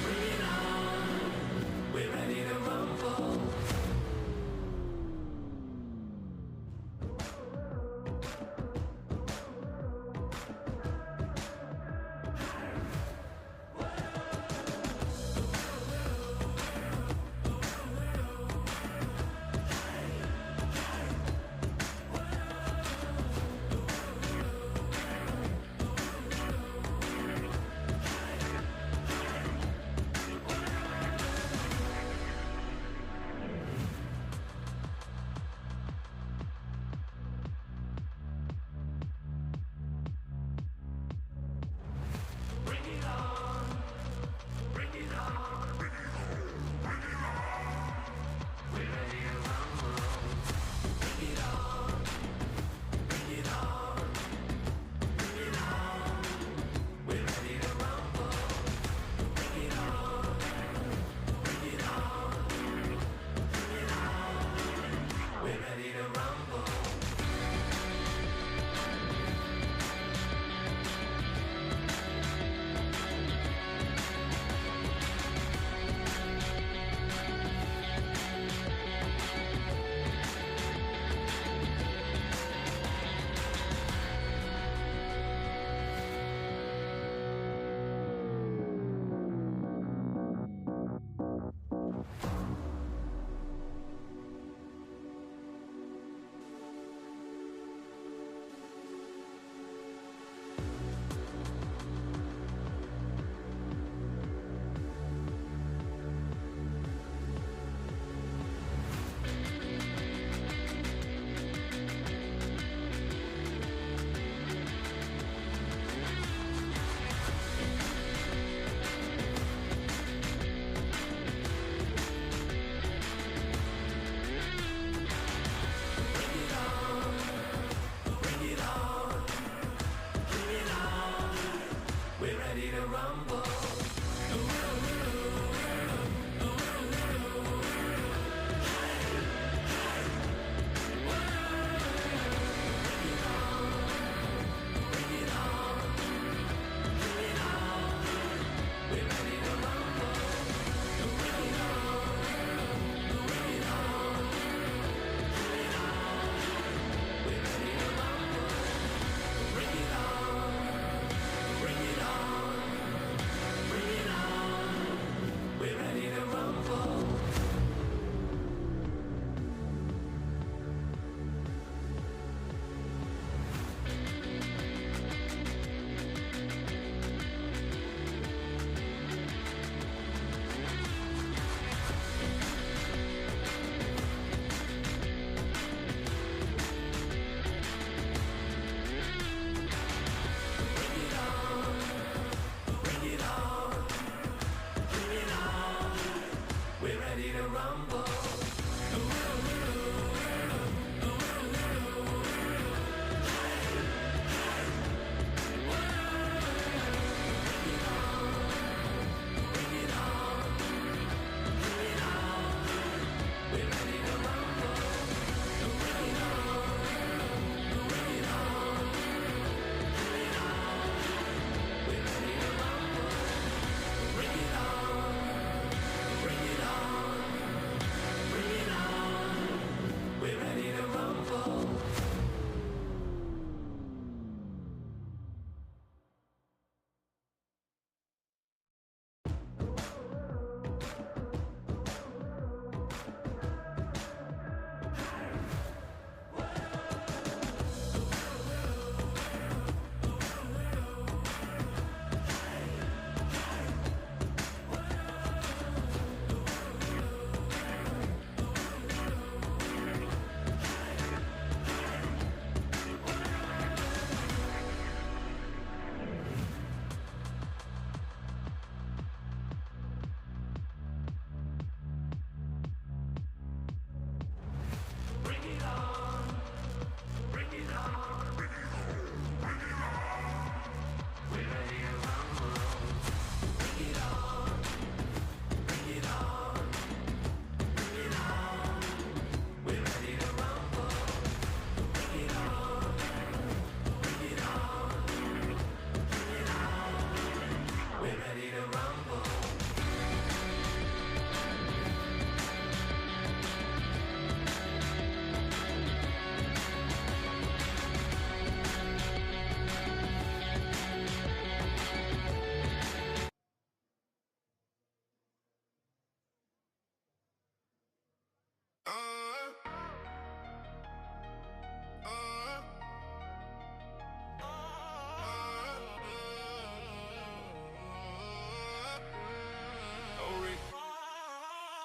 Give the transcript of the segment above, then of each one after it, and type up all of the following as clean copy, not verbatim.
Bring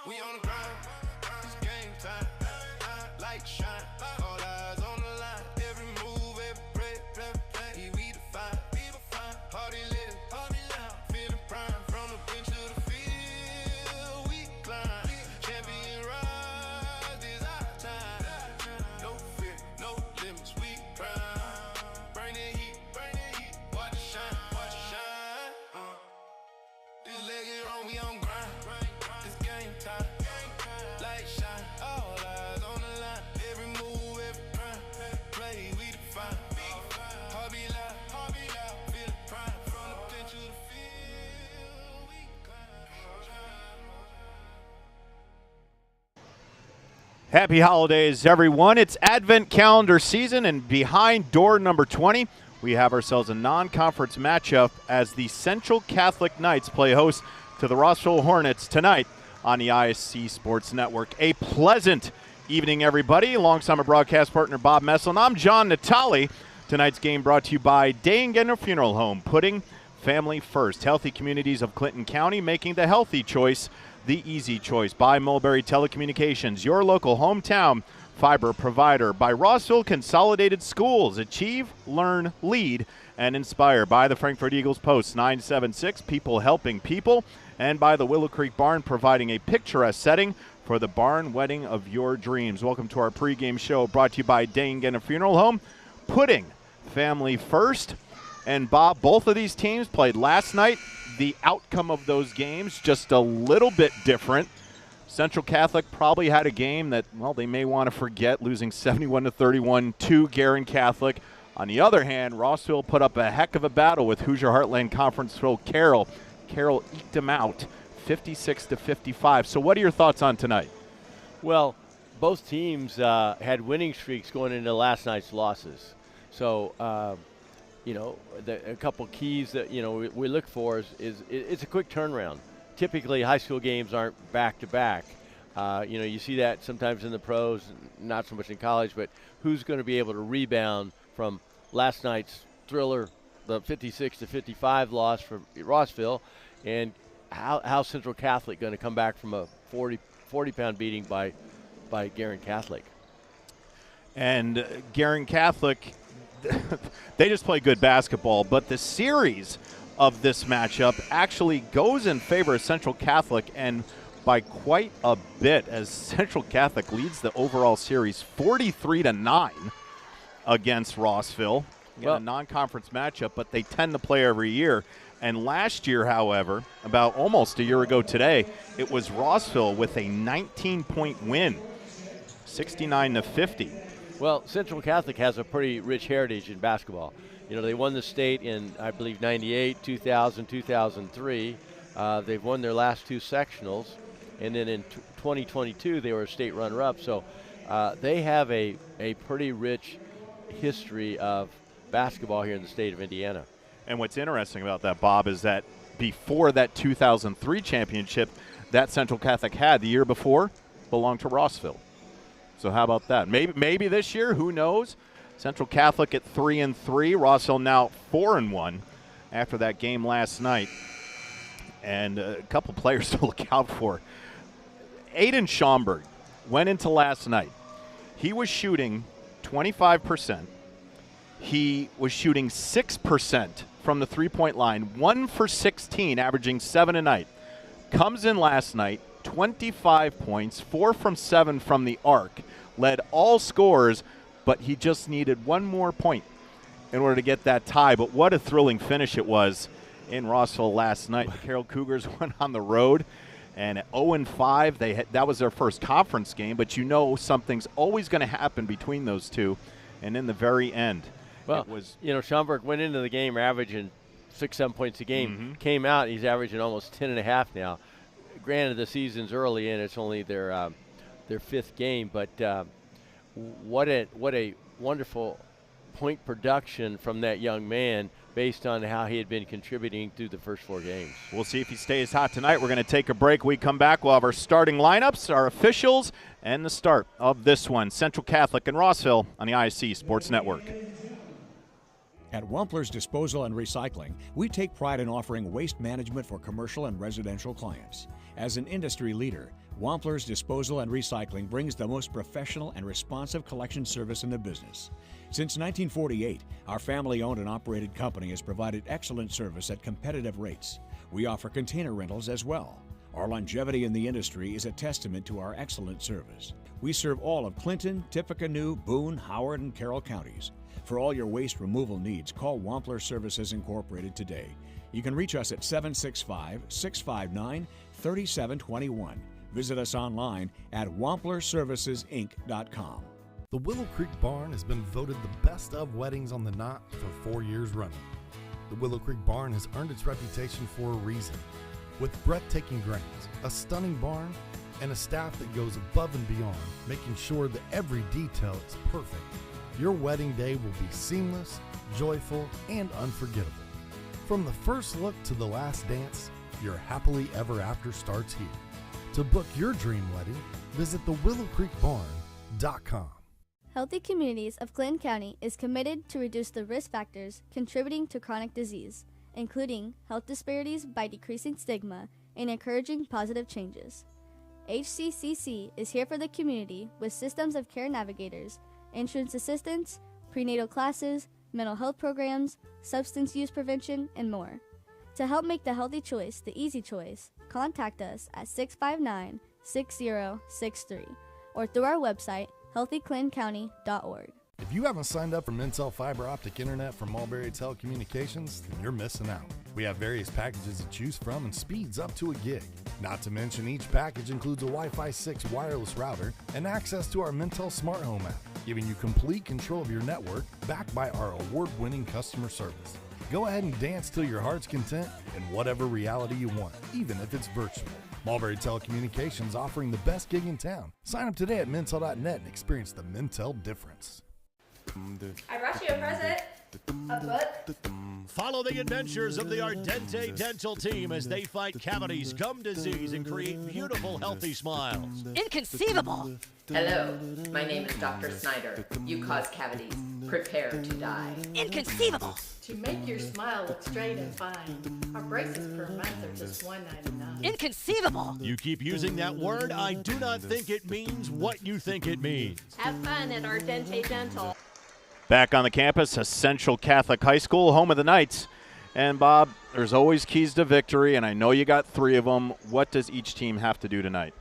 We on the grind, it's game time. Light shine, all eyes on the line. Every move, every play, we define. Party lit, feeling prime. From the bench to the field, we climb. Champion rise, this our time. No fear, no limits, we prime. Bring the heat, watch it shine. This leg is on, we on grind. It's game time. Light shine, all eyes on the line. Every move, every play, we define. Heart be loud, feel the prime. From the bench to the field, we climb. Happy holidays, everyone. It's Advent calendar season, and behind door number 20, we have ourselves a non-conference matchup as the Central Catholic Knights play host to the Rossville Hornets tonight on the ISC Sports Network. A pleasant evening, everybody. Alongside my broadcast partner, Bob Messel, and I'm John Natali. Tonight's game brought to you by Day and Genner Funeral Home, putting family first. Healthy communities of Clinton County, making the healthy choice the easy choice. By Mulberry Telecommunications, your local hometown fiber provider. By Rossville Consolidated Schools, achieve, learn, lead, and inspire. By the Frankfurt Eagles Post 976, people helping people. And by the Willow Creek Barn, providing a picturesque setting for the barn wedding of your dreams. Welcome to our pregame show brought to you by Day and Genner Funeral Home, putting family first. And Bob, both of these teams played last night. The outcome of those games just a little bit different. Central Catholic probably had a game that, well, they may want to forget, losing 71-31 to Guerin Catholic. On the other hand, Rossville put up a heck of a battle with Hoosier Heartland Conference foe Carroll. Carroll eked them out 56-55. So what are your thoughts on tonight? Well, both teams had winning streaks going into last night's losses. So, a couple keys that, we look for is it's a quick turnaround. Typically, high school games aren't back-to-back. You see that sometimes in the pros, not so much in college, but who's going to be able to rebound from last night's thriller, the 56-55 loss from Rossville, and how Central Catholic going to come back from a 40-pound beating by Guerin Catholic. And Guerin Catholic, they just play good basketball, but the series of this matchup actually goes in favor of Central Catholic, and by quite a bit, as Central Catholic leads the overall series 43-9 against Rossville. Again, a non-conference matchup, but they tend to play every year. And last year, however, about almost a year ago today, it was Rossville with a 19-point win, 69-50. Well, Central Catholic has a pretty rich heritage in basketball. They won the state in, I believe, 98, 2000, 2003. They've won their last two sectionals. And then in 2022, they were a state runner-up. So they have a pretty rich history of basketball here in the state of Indiana. And what's interesting about that, Bob, is that before that 2003 championship that Central Catholic had the year before belonged to Rossville. So how about that? Maybe this year, who knows? Central Catholic at 3-3, Rossville now 4-1 after that game last night. And a couple players to look out for. Aiden Schomburg went into last night. He was shooting 25%. He was shooting 6% from the three-point line, 1 for 16, averaging 7 a night. Comes in last night, 25 points, 4 from 7 from the arc, led all scorers, but he just needed one more point in order to get that tie. But what a thrilling finish it was in Rossville last night. The Carroll Cougars went on the road, and at 0-5, that was their first conference game, but something's always going to happen between those two. And in the very end, well, Schomburg went into the game averaging 6-7 points a game. Came out, he's averaging almost 10.5 now. Granted, the season's early and it's only their fifth game, but what a wonderful point production from that young man based on how he had been contributing through the first 4 games. We'll see if he stays hot tonight. We're going to take a break. We come back. We'll have our starting lineups, our officials, and the start of this one. Central Catholic and Rossville on the ISC Sports Network. At Wampler's Disposal and Recycling, we take pride in offering waste management for commercial and residential clients. As an industry leader, Wampler's Disposal and Recycling brings the most professional and responsive collection service in the business. Since 1948, our family-owned and operated company has provided excellent service at competitive rates. We offer container rentals as well. Our longevity in the industry is a testament to our excellent service. We serve all of Clinton, Tippecanoe, Boone, Howard, and Carroll counties. For all your waste removal needs, call Wampler Services Incorporated today. You can reach us at 765-659-3721. Visit us online at wamplerservicesinc.com. The Willow Creek Barn has been voted the best of weddings on the Knot for 4 years running. The Willow Creek Barn has earned its reputation for a reason. With breathtaking grounds, a stunning barn, and a staff that goes above and beyond, making sure that every detail is perfect, your wedding day will be seamless, joyful, and unforgettable. From the first look to the last dance, your happily ever after starts here. To book your dream wedding, visit thewillowcreekbarn.com. Healthy Communities of Clinton County is committed to reduce the risk factors contributing to chronic disease, including health disparities by decreasing stigma and encouraging positive changes. HCCC is here for the community with systems of care navigators, insurance assistance, prenatal classes, mental health programs, substance use prevention, and more. To help make the healthy choice the easy choice, contact us at 659-6063 or through our website, healthyclintoncounty.org. If you haven't signed up for Mintel fiber optic internet from Mulberry Telecommunications, then you're missing out. We have various packages to choose from and speeds up to a gig. Not to mention each package includes a Wi-Fi 6 wireless router and access to our Mintel Smart Home app, giving you complete control of your network backed by our award-winning customer service. Go ahead and dance till your heart's content in whatever reality you want, even if it's virtual. Mulberry Telecommunications offering the best gig in town. Sign up today at Mintel.net and experience the Mintel difference. I brought you a present. A book. Follow the adventures of the Ardente Dental team as they fight cavities, gum disease, and create beautiful, healthy smiles. Inconceivable! Hello, my name is Dr. Snyder. You cause cavities. Prepare to die. Inconceivable! To make your smile look straight and fine, our braces per month are just $1.99. Inconceivable! You keep using that word, I do not think it means what you think it means. Have fun at Ardente Dental. Back on the campus, Central Catholic High School, home of the Knights. And Bob, there's always keys to victory, and I know you got 3 of them. What does each team have to do tonight?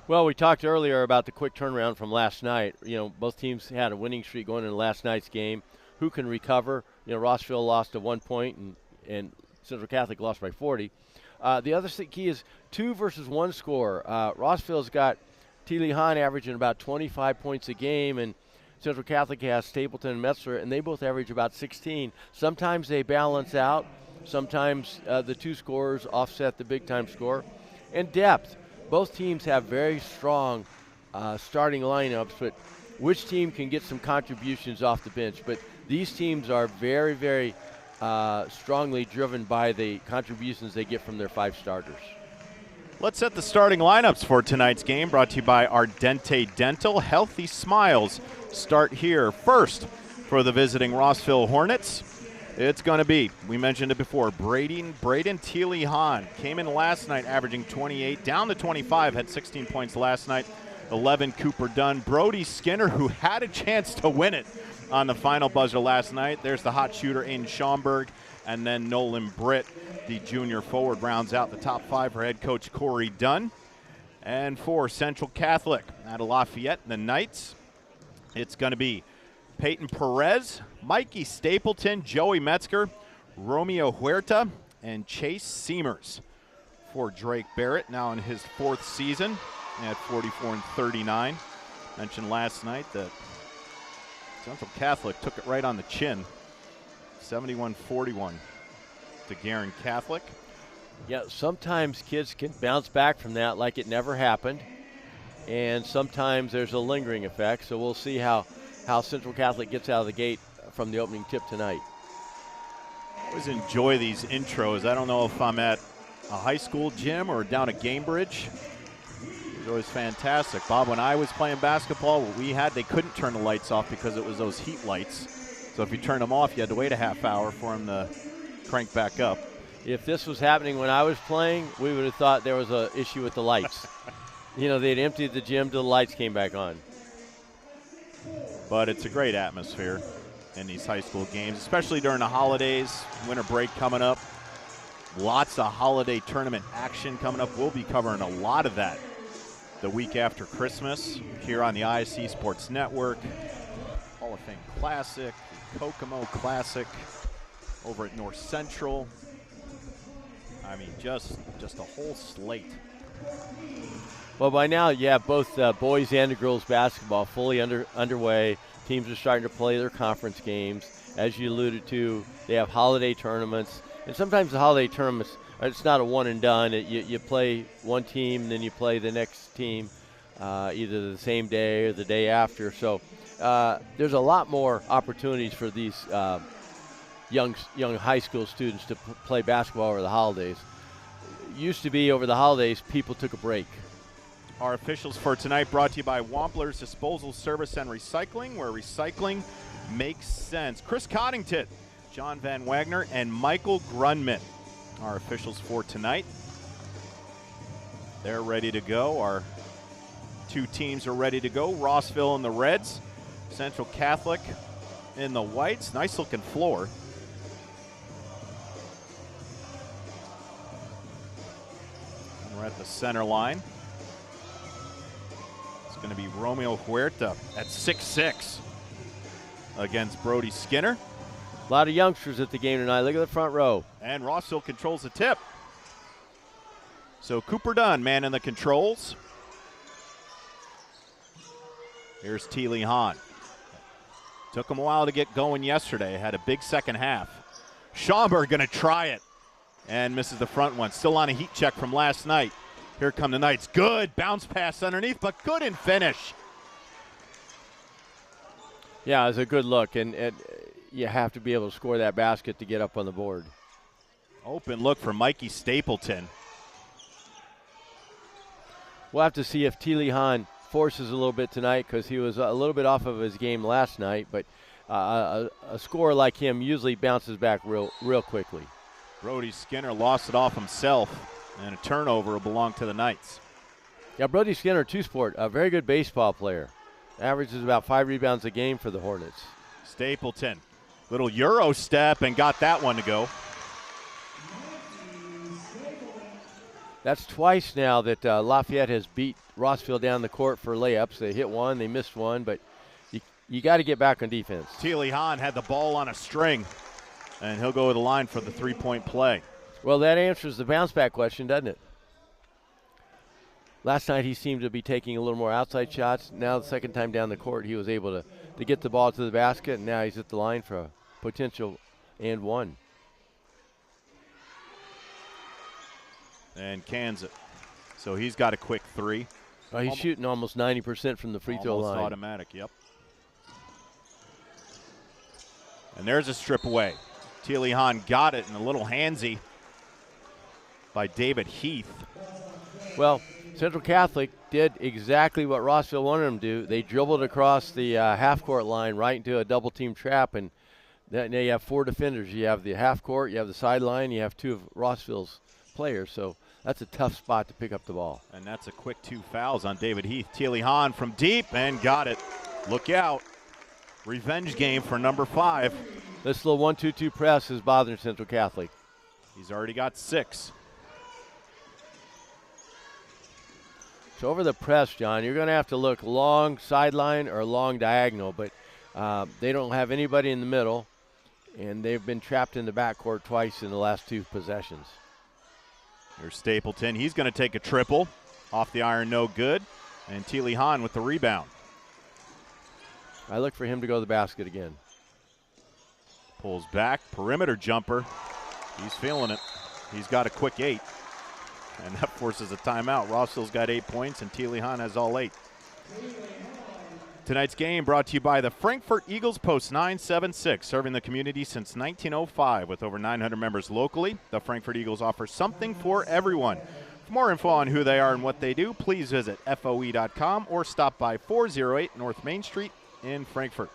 Well, we talked earlier about the quick turnaround from last night. You know, both teams had a winning streak going into last night's game. Who can recover? You know, Rossville lost to 1 point, and Central Catholic lost by 40. The other key is 2 versus 1 score. Rossville's got T. Lee Hahn averaging about 25 points a game, and Central Catholic has Stapleton and Metzler, and they both average about 16. Sometimes they balance out. Sometimes the 2 scorers offset the big-time score. And depth. Both teams have very strong starting lineups, but which team can get some contributions off the bench? But these teams are very, very strongly driven by the contributions they get from their 5 starters. Let's set the starting lineups for tonight's game, brought to you by Ardente Dental. Healthy smiles start here. First, for the visiting Rossville Hornets, it's going to be, we mentioned it before, Braden T. Lee Hahn came in last night averaging 28, down to 25, had 16 points last night, 11 Cooper Dunn. Brody Skinner, who had a chance to win it on the final buzzer last night. There's the hot shooter in Schaumburg. And then Nolan Britt, the junior forward, rounds out the top 5 for head coach Corey Dunn. And for Central Catholic out of Lafayette, the Knights, it's going to be Peyton Perez, Mikey Stapleton, Joey Metzger, Romeo Huerta, and Chase Seamers. For Drake Barrett, now in his 4th season at 44 and 39. Mentioned last night that Central Catholic took it right on the chin. 71-41 to Guerin Catholic. Yeah, sometimes kids can bounce back from that like it never happened, and sometimes there's a lingering effect. So we'll see how Central Catholic gets out of the gate from the opening tip tonight. I always enjoy these intros. I don't know if I'm at a high school gym or down at Gamebridge. It's always fantastic. Bob, when I was playing basketball, they couldn't turn the lights off because it was those heat lights. So if you turned them off, you had to wait a half hour for them to crank back up. If this was happening when I was playing, we would have thought there was an issue with the lights. They'd emptied the gym till the lights came back on. But it's a great atmosphere in these high school games, especially during the holidays, winter break coming up. Lots of holiday tournament action coming up. We'll be covering a lot of that the week after Christmas here on the ISC Sports Network. Hall of Fame Classic, the Kokomo Classic over at North Central. I mean, just a whole slate. Well, by now, both boys and the girls basketball fully underway. Teams are starting to play their conference games. As you alluded to, they have holiday tournaments. And sometimes the holiday tournaments, it's not a one and done. You play one team, and then you play the next team either the same day or the day after. So there's a lot more opportunities for these young high school students to play basketball over the holidays. Used to be over the holidays, people took a break. Our officials for tonight brought to you by Wampler's Disposal Service and Recycling, where recycling makes sense. Chris Coddington, John Van Wagner, and Michael Grunman, our officials for tonight. They're ready to go. Our two teams are ready to go. Rossville in the reds, Central Catholic in the whites. Nice looking floor. And we're at the center line. It's going to be Romeo Huerta at 6'6" against Brody Skinner. A lot of youngsters at the game tonight. Look at the front row. And Rossville controls the tip. So Cooper Dunn, man in the controls. Here's T. Lee Hahn. Took him a while to get going yesterday. Had a big second half. Schaumburg going to try it. And misses the front one. Still on a heat check from last night. Here come the Knights. Good bounce pass underneath, but couldn't finish. Yeah, it was a good look, and you have to be able to score that basket to get up on the board. Open look for Mikey Stapleton. We'll have to see if T. Lee Hahn forces a little bit tonight, because he was a little bit off of his game last night, but a scorer like him usually bounces back real quickly. Brody Skinner lost it off himself. And a turnover will belong to the Knights. Yeah, Brody Skinner, two-sport, a very good baseball player. Averages about 5 rebounds a game for the Hornets. Stapleton, little Euro step and got that one to go. That's twice now that Lafayette has beat Rossville down the court for layups. They hit one, they missed one, but you got to get back on defense. T. Lee Hahn had the ball on a string, and he'll go to the line for the three-point play. Well, that answers the bounce-back question, doesn't it? Last night he seemed to be taking a little more outside shots. Now the second time down the court he was able to get the ball to the basket, and now he's at the line for a potential and one. And cans it. So he's got a quick three. Oh, he's shooting almost 90% from the free throw line. Almost automatic, yep. And there's a strip away. T. Lee Hahn got it, and a little handsy by David Heath. Well, Central Catholic did exactly what Rossville wanted them to do. They dribbled across the half-court line right into a double-team trap, and now you have 4 defenders. You have the half-court, you have the sideline, you have 2 of Rossville's players, so that's a tough spot to pick up the ball. And that's a quick 2 fouls on David Heath. T. Lee Hahn from deep and got it. Look out. Revenge game for number 5. This little 1-2-2 press is bothering Central Catholic. He's already got 6. So over the press, John, you're going to have to look long sideline or long diagonal, but they don't have anybody in the middle, and they've been trapped in the backcourt twice in the last 2 possessions. Here's Stapleton. He's going to take a triple. Off the iron, no good. And T. Lee Hahn with the rebound. I look for him to go to the basket again. Pulls back, perimeter jumper. He's feeling it. He's got a quick 8. And that forces a timeout. Rossville's got 8 points, and T. Lee Hahn has all 8. Tonight's game brought to you by the Frankfort Eagles Post 976, serving the community since 1905 with over 900 members locally. The Frankfort Eagles offer something for everyone. For more info on who they are and what they do, please visit FOE.com or stop by 408 North Main Street in Frankfort.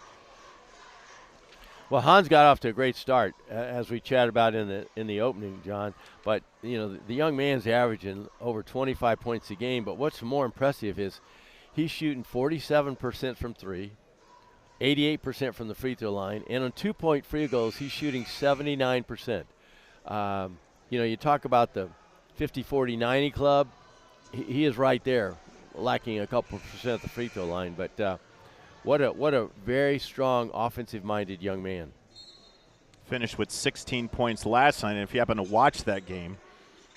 Well, Hans got off to a great start, as we chatted about in the opening, John. But, you know, the young man's averaging over 25 points a game. But what's more impressive is he's shooting 47% from three, 88% from the free throw line, and on 2-point free goals, he's shooting 79%. You know, you talk about the 50-40-90 club. He is right there, lacking a couple percent at the free throw line. But what a very strong offensive-minded young man. Finished with 16 points last night, and if you happen to watch that game,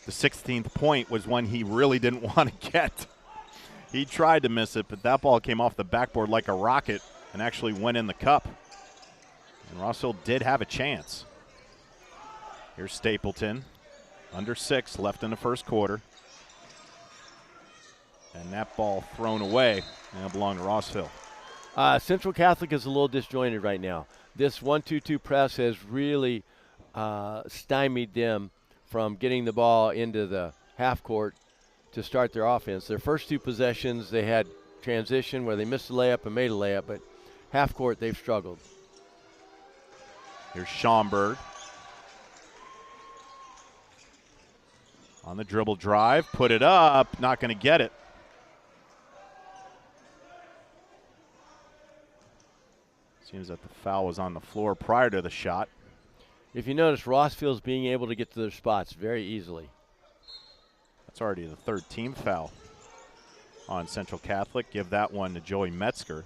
the 16th point was one he really didn't want to get. He tried to miss it, but that ball came off the backboard like a rocket and actually went in the cup. And Rossville did have a chance. Here's Stapleton, under 6, left in the first quarter. And that ball thrown away, and it belonged to Rossville. Central Catholic is a little disjointed right now. This 1-2-2 press has really stymied them from getting the ball into the half court to start their offense. Their first two possessions, they had transition where they missed a layup and made a layup, but half court, they've struggled. Here's Schaumburg. On the dribble drive, put it up, not going to get it. Seems that the foul was on the floor prior to the shot. If you notice, Rossville's being able to get to their spots very easily. That's already the third team foul on Central Catholic. Give that one to Joey Metzger.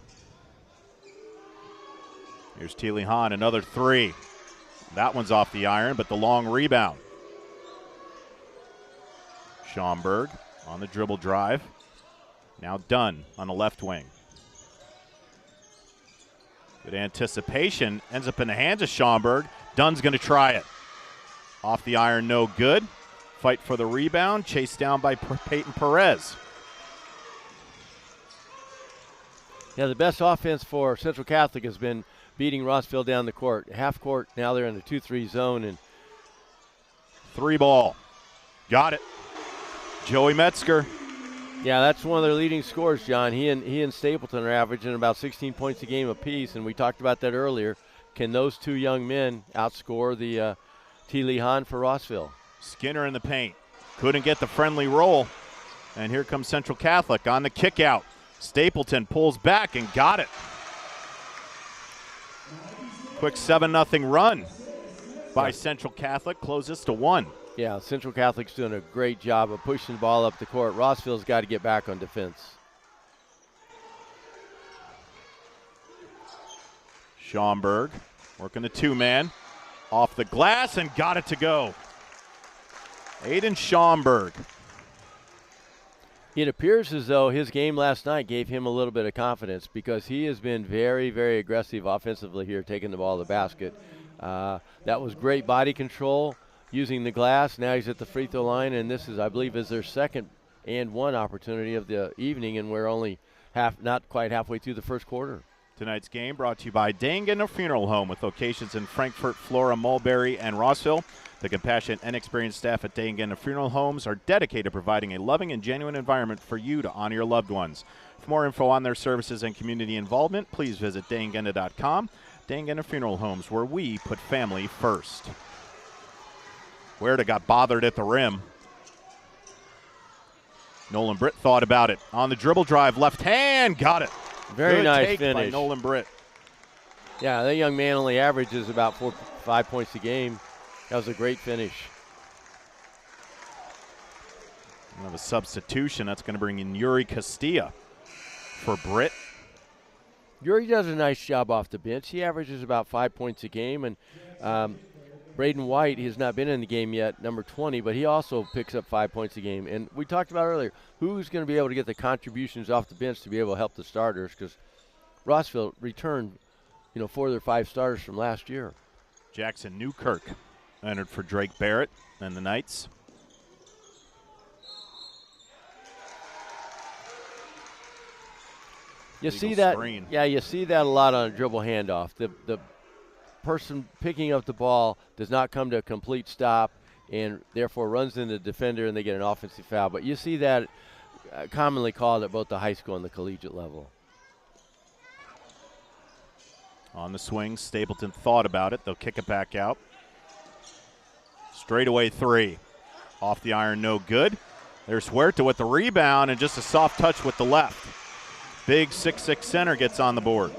Here's Teely Hahn, another three. That one's off the iron, but the long rebound. Schaumburg on the dribble drive. Now Dunn on the left wing. Good anticipation. Ends up in the hands of Schaumburg. Dunn's going to try it. Off the iron, no good. Fight for the rebound. Chased down by Peyton Perez. Yeah, the best offense for Central Catholic has been beating Rossville down the court. Half court, now they're in the 2-3 zone. And 3-ball. Got it. Joey Metzger. Yeah, that's one of their leading scorers, John. He and Stapleton are averaging about 16 points a game apiece, and we talked about that earlier. Can those two young men outscore the Teely Hahn for Rossville? Skinner in the paint. Couldn't get the friendly roll. And here comes Central Catholic on the kick out. Stapleton pulls back and got it. Quick 7-0 run by Central Catholic. Closes to 1. Yeah, Central Catholic's doing a great job of pushing the ball up the court. Rossville's got to get back on defense. Schaumburg working the two-man. Off the glass and got it to go. Aiden Schaumburg. It appears as though his game last night gave him a little bit of confidence because he has been very, very aggressive offensively here, taking the ball to the basket. That was great body control. Using the glass, now he's at the free throw line, and this is, I believe, is their second and one opportunity of the evening, and we're only not quite halfway through the first quarter. Tonight's game brought to you by Dangana Funeral Home with locations in Frankfort, Flora, Mulberry, and Rossville. The compassionate and experienced staff at Dangana Funeral Homes are dedicated to providing a loving and genuine environment for you to honor your loved ones. For more info on their services and community involvement, please visit dangana.com. Dangana Funeral Homes, where we put family first. Huerta got bothered at the rim. Nolan Britt thought about it. On the dribble drive, left hand, got it. Very Good nice take finish by Nolan Britt. Yeah, that young man only averages about 4-5 points a game. That was a great finish. We have a substitution. That's going to bring in Yuri Castilla for Britt. Yuri does a nice job off the bench. He averages about 5 points a game, and Braden White, he has not been in the game yet, number 20, but he also picks up 5 points a game. And we talked about earlier, who's going to be able to get the contributions off the bench to be able to help the starters, because Rossville returned, 4 of their 5 starters from last year. Jackson Newkirk entered for Drake Barrett and the Knights. You Legal see that? screen. Yeah, you see that a lot on a dribble handoff. The person picking up the ball does not come to a complete stop and therefore runs into the defender and they get an offensive foul. But you see that commonly called at both the high school and the collegiate level. On the swing, Stapleton thought about it. They'll kick it back out. Straightaway three. Off the iron, no good. There's Huerta with the rebound and just a soft touch with the left. Big 6'6" center gets on the board.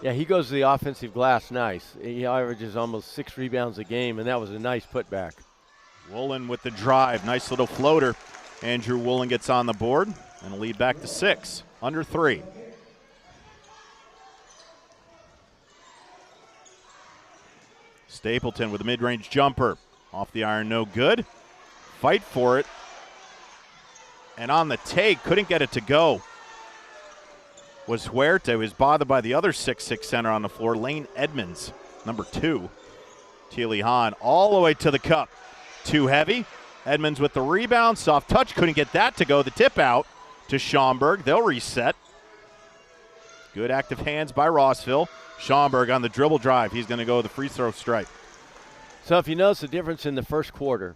Yeah, he goes to the offensive glass nice. He averages almost 6 rebounds a game, and that was a nice putback. Woolen with the drive. Nice little floater. Andrew Woolen gets on the board and a lead back to 6, under 3. Stapleton with a mid-range jumper. Off the iron, no good. Fight for it. And on the take, couldn't get it to go. Was Huerta, who was bothered by the other 6'6" center on the floor, Lane Edmonds, number 2. Teely Hahn all the way to the cup. Too heavy. Edmonds with the rebound. Soft touch. Couldn't get that to go. The tip out to Schaumburg. They'll reset. Good active hands by Rossville. Schaumburg on the dribble drive. He's going to go to the free throw stripe. So if you notice the difference in the first quarter,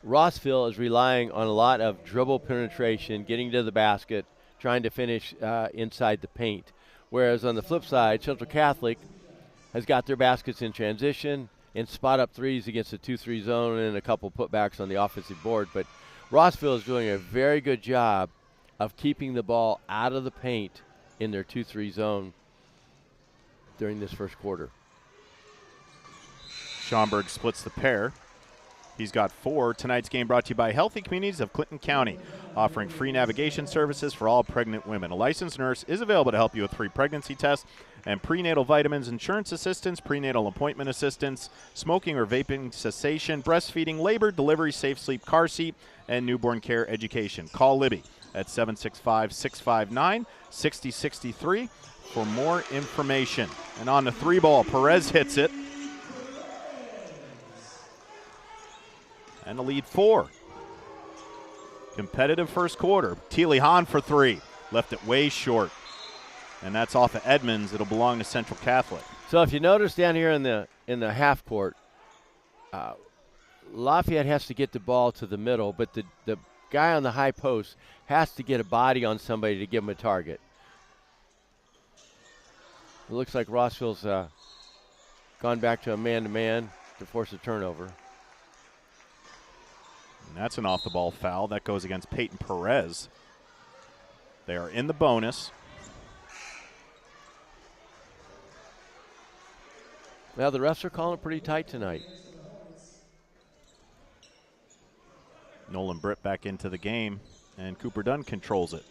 Rossville is relying on a lot of dribble penetration, getting to the basket, trying to finish inside the paint. Whereas on the flip side, Central Catholic has got their baskets in transition and spot-up threes against a 2-3 zone and a couple putbacks on the offensive board. But Rossville is doing a very good job of keeping the ball out of the paint in their 2-3 zone during this first quarter. Schaumburg splits the pair. He's got 4. Tonight's game brought to you by Healthy Communities of Clinton County, offering free navigation services for all pregnant women. A licensed nurse is available to help you with free pregnancy tests and prenatal vitamins, insurance assistance, prenatal appointment assistance, smoking or vaping cessation, breastfeeding, labor, delivery, safe sleep, car seat, and newborn care education. Call Libby at 765-659-6063 for more information. And on the 3-ball, Perez hits it. And a lead 4. Competitive first quarter. Teely Hahn for 3. Left it way short. And that's off of Edmonds. It'll belong to Central Catholic. So if you notice down here in the half court, Lafayette has to get the ball to the middle, but the guy on the high post has to get a body on somebody to give him a target. It looks like Rossville's gone back to a man-to-man to force a turnover. And that's an off-the-ball foul. That goes against Peyton Perez. They are in the bonus. Well, the refs are calling it pretty tight tonight. Nolan Britt back into the game, and Cooper Dunn controls it.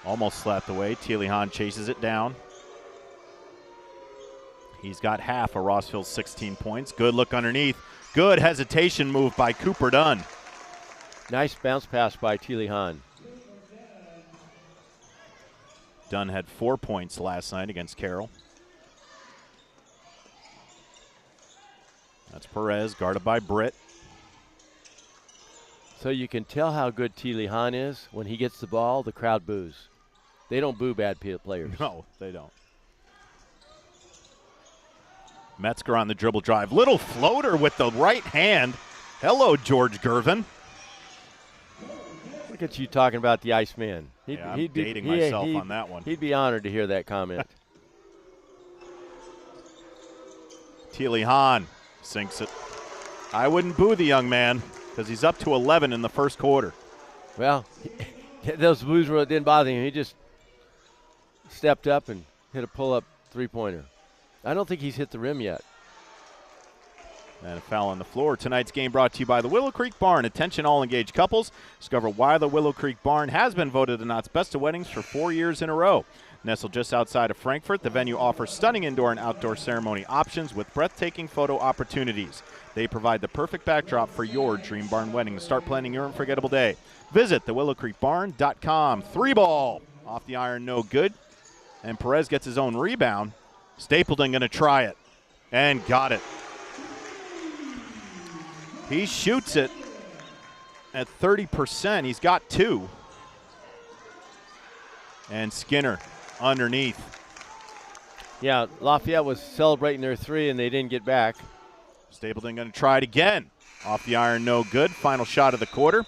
Almost slapped away. Teely Hahn chases it down. He's got half of Rossville's 16 points. Good look underneath. Good hesitation move by Cooper Dunn. Nice bounce pass by Teely Hahn. Dunn had 4 points last night against Carroll. That's Perez, guarded by Britt. So you can tell how good Teely Hahn is. When he gets the ball, the crowd boos. They don't boo bad players. No, they don't. Metzger on the dribble drive. Little floater with the right hand. Hello, George Gervin. Look at you talking about the Iceman. I'm dating myself on that one. He'd be honored to hear that comment. Teely Hahn sinks it. I wouldn't boo the young man because he's up to 11 in the first quarter. Well, those boos didn't bother him. He just stepped up and hit a pull-up three-pointer. I don't think he's hit the rim yet. And a foul on the floor. Tonight's game brought to you by the Willow Creek Barn. Attention all engaged couples. Discover why the Willow Creek Barn has been voted the Knott's Best of Weddings for 4 years in a row. Nestled just outside of Frankfort, the venue offers stunning indoor and outdoor ceremony options with breathtaking photo opportunities. They provide the perfect backdrop for your dream barn wedding. Start planning your unforgettable day. Visit thewillowcreekbarn.com. 3-ball. Off the iron, no good. And Perez gets his own rebound. Stapleton going to try it. And got it. He shoots it at 30%. He's got 2. And Skinner underneath. Yeah, Lafayette was celebrating their 3, and they didn't get back. Stapleton going to try it again. Off the iron, no good. Final shot of the quarter.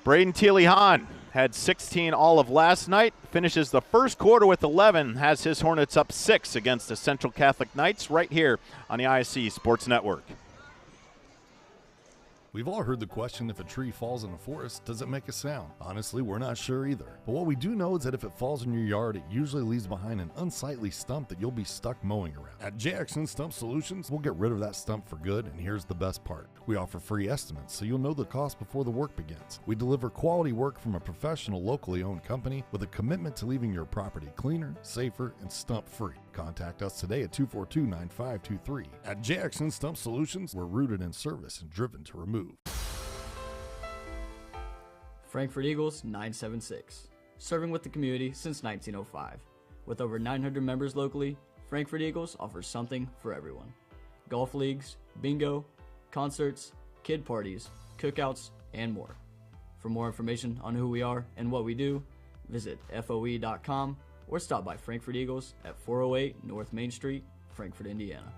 Braden Teely-Hahn had 16 all of last night, finishes the first quarter with 11, has his Hornets up 6 against the Central Catholic Knights right here on the ISC Sports Network. We've all heard the question, if a tree falls in the forest, does it make a sound? Honestly, we're not sure either. But what we do know is that if it falls in your yard, it usually leaves behind an unsightly stump that you'll be stuck mowing around. At JXN Stump Solutions, we'll get rid of that stump for good, and here's the best part. We offer free estimates, so you'll know the cost before the work begins. We deliver quality work from a professional, locally owned company with a commitment to leaving your property cleaner, safer, and stump-free. Contact us today at 242-9523. At JXN Stump Solutions, we're rooted in service and driven to remove. Frankfurt Eagles 976, serving with the community since 1905. With over 900 members locally, Frankfurt Eagles offers something for everyone. Golf leagues, bingo, concerts, kid parties, cookouts, and more. For more information on who we are and what we do, visit FOE.com or stop by Frankfurt Eagles at 408 North Main Street, Frankfurt, Indiana.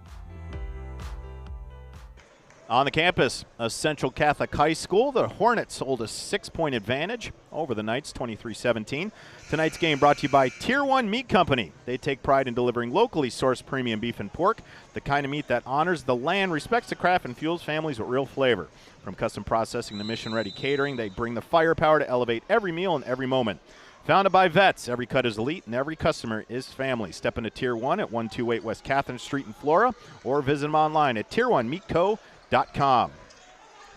On the campus of Central Catholic High School, the Hornets hold a 6-point advantage over the Knights, 23-17. Tonight's game brought to you by Tier 1 Meat Company. They take pride in delivering locally sourced premium beef and pork, the kind of meat that honors the land, respects the craft, and fuels families with real flavor. From custom processing to mission-ready catering, they bring the firepower to elevate every meal and every moment. Founded by vets, every cut is elite and every customer is family. Step into Tier 1 at 128 West Catherine Street in Flora, or visit them online at tier1meatco.com.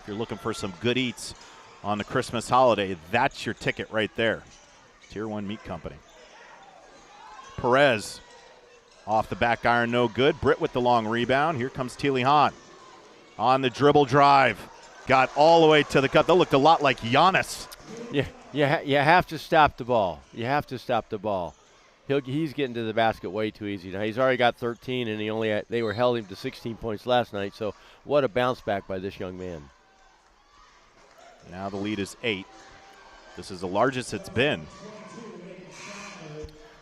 If you're looking for some good eats on the Christmas holiday, that's your ticket right there. Tier 1 Meat Company. Perez off the back iron, no good. Britt with the long rebound. Here comes Teely-Hahn on the dribble drive. Got all the way to the cup. That looked a lot like Giannis. Yeah, you have to stop the ball. You have to stop the ball. He's getting to the basket way too easy. Now he's already got 13, and they were held him to 16 points last night. So what a bounce back by this young man. Now the lead is 8. This is the largest it's been.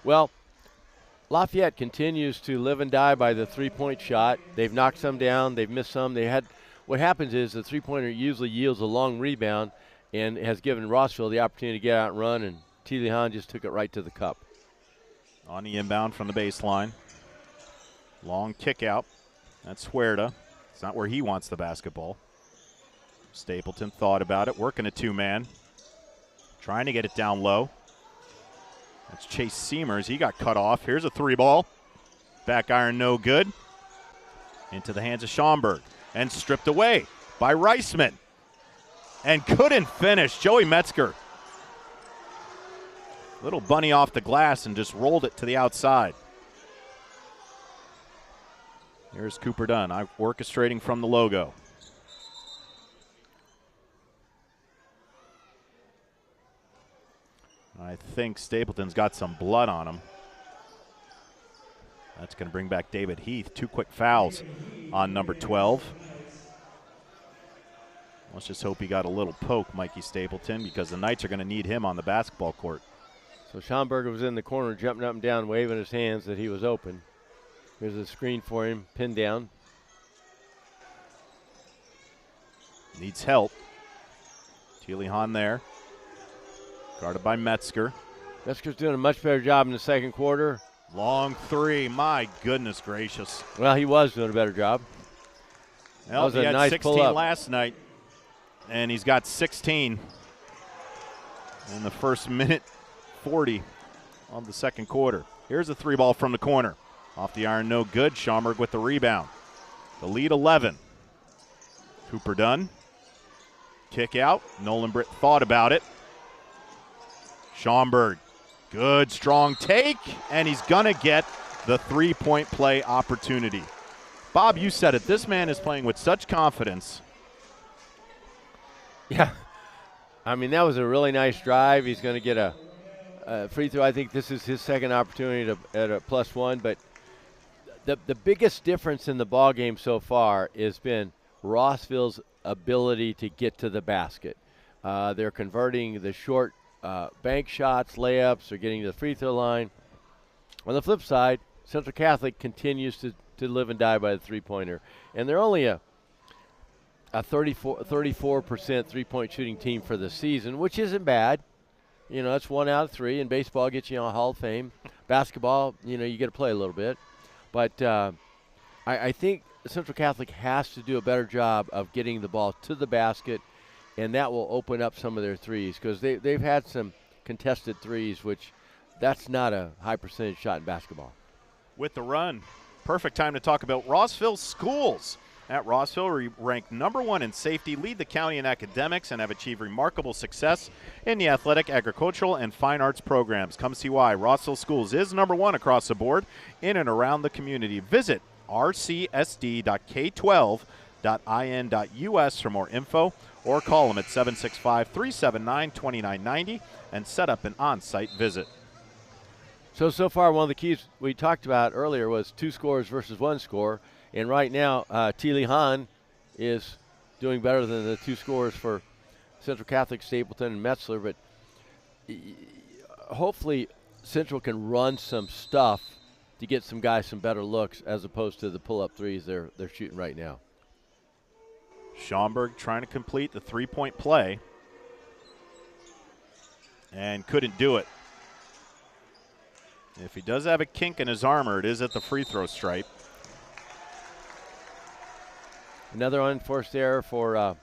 Well, Lafayette continues to live and die by the three-point shot. They've knocked some down. They've missed some. What happens is the three-pointer usually yields a long rebound and has given Rossville the opportunity to get out and run, and Teely-Hahn just took it right to the cup. On the inbound from the baseline. Long kick out. That's Huerta. It's not where he wants the basketball. Stapleton thought about it, working a two-man. Trying to get it down low. That's Chase Seamers. He got cut off. Here's a three ball. Back iron no good. Into the hands of Schaumburg. And stripped away by Reisman. And couldn't finish. Joey Metzger. Little bunny off the glass and just rolled it to the outside. Here's Cooper Dunn orchestrating from the logo. I think Stapleton's got some blood on him. That's going to bring back David Heath. 2 quick fouls on number 12. Let's just hope he got a little poke, Mikey Stapleton, because the Knights are going to need him on the basketball court. So Schaumburg was in the corner, jumping up and down, waving his hands that he was open. Here's a screen for him, pinned down. Needs help. Teely-Hahn there. Guarded by Metzger. Metzger's doing a much better job in the second quarter. Long three, my goodness gracious. Well, he was doing a better job. Well, he had nice 16 pull-up last night, and he's got 16 in the first minute 40 of the second quarter. Here's a three ball from the corner. Off the iron, no good. Schaumburg with the rebound. The lead 11. Cooper Dunn. Kick out. Nolan Britt thought about it. Schaumburg. Good, strong take, and he's going to get the three-point play opportunity. Bob, you said it. This man is playing with such confidence. Yeah. I mean, that was a really nice drive. He's going to get a free throw. I think this is his second opportunity at a +1. But the biggest difference in the ball game so far has been Rossville's ability to get to the basket. They're converting the short bank shots, layups, or getting to the free throw line. On the flip side, Central Catholic continues to live and die by the three-pointer. And they're only a a 34% three-point shooting team for the season, which isn't bad. You know, that's 1 out of 3, and baseball gets you on Hall of Fame. Basketball, you know, you get to play a little bit. But I think Central Catholic has to do a better job of getting the ball to the basket, and that will open up some of their threes because they've had some contested threes, which that's not a high percentage shot in basketball. With the run, perfect time to talk about Rossville schools. At Rossville, we rank #1 in safety, lead the county in academics, and have achieved remarkable success in the athletic, agricultural, and fine arts programs. Come see why Rossville Schools is #1 across the board in and around the community. Visit rcsd.k12.in.us for more info, or call them at 765-379-2990 and set up an on-site visit. So far, one of the keys we talked about earlier was 2 scores versus 1 score. And right now, Teely Hahn is doing better than the 2 scores for Central Catholic, Stapleton, and Metzler. But hopefully Central can run some stuff to get some guys some better looks as opposed to the pull-up threes they're shooting right now. Schaumburg trying to complete the 3-point play and couldn't do it. If he does have a kink in his armor, it is at the free throw stripe. Another unforced error for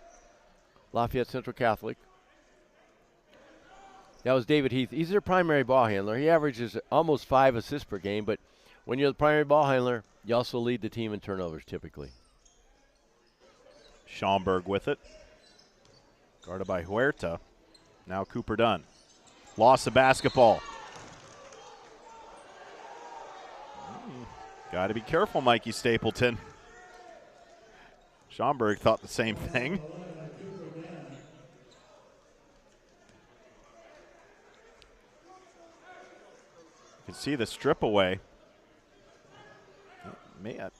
Lafayette Central Catholic. That was David Heath. He's their primary ball handler. He averages almost 5 assists per game, but when you're the primary ball handler, you also lead the team in turnovers typically. Schaumburg with it. Guarded by Huerta. Now Cooper Dunn. Lost the basketball. Got to be careful, Mikey Stapleton. Schaumburg thought the same thing. You can see the strip away.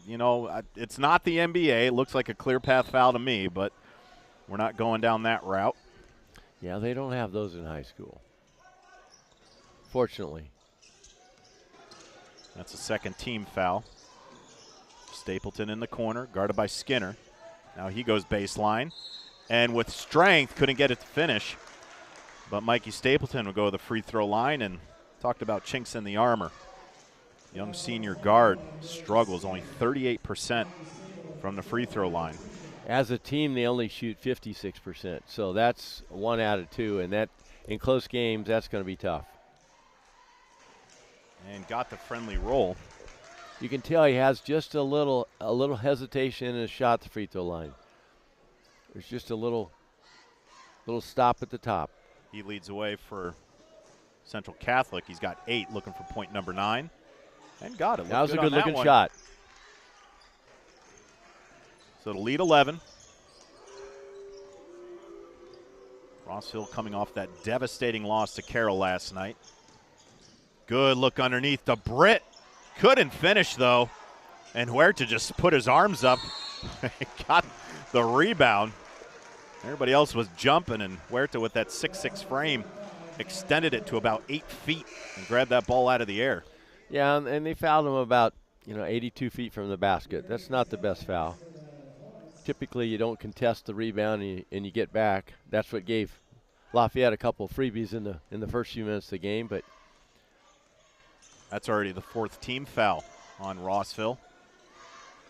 You know, it's not the NBA. It looks like a clear path foul to me, but we're not going down that route. Yeah, they don't have those in high school, fortunately. That's a second team foul. Stapleton in the corner, guarded by Skinner. Now he goes baseline, and with strength, couldn't get it to finish. But Mikey Stapleton will go to the free throw line, and talked about chinks in the armor. Young senior guard struggles, only 38% from the free throw line. As a team, they only shoot 56%, so that's 1 out of 2, and that in close games, that's going to be tough. And got the friendly roll. You can tell he has just a little hesitation in his shot at the free throw line. There's just a little stop at the top. He leads away for Central Catholic. He's got 8, looking for point number 9. And got it. That was a good-looking shot. So to lead 11. Rossville coming off that devastating loss to Carroll last night. Good look underneath the Britt. Couldn't finish, though. And Huerta just put his arms up. Got the rebound. Everybody else was jumping, and Huerta with that 6'6" frame extended it to about 8 feet and grabbed that ball out of the air. Yeah, and they fouled him about 82 feet from the basket. That's not the best foul. Typically, you don't contest the rebound and you get back. That's what gave Lafayette a couple of freebies in the first few minutes of the game, but that's already the 4th team foul on Rossville.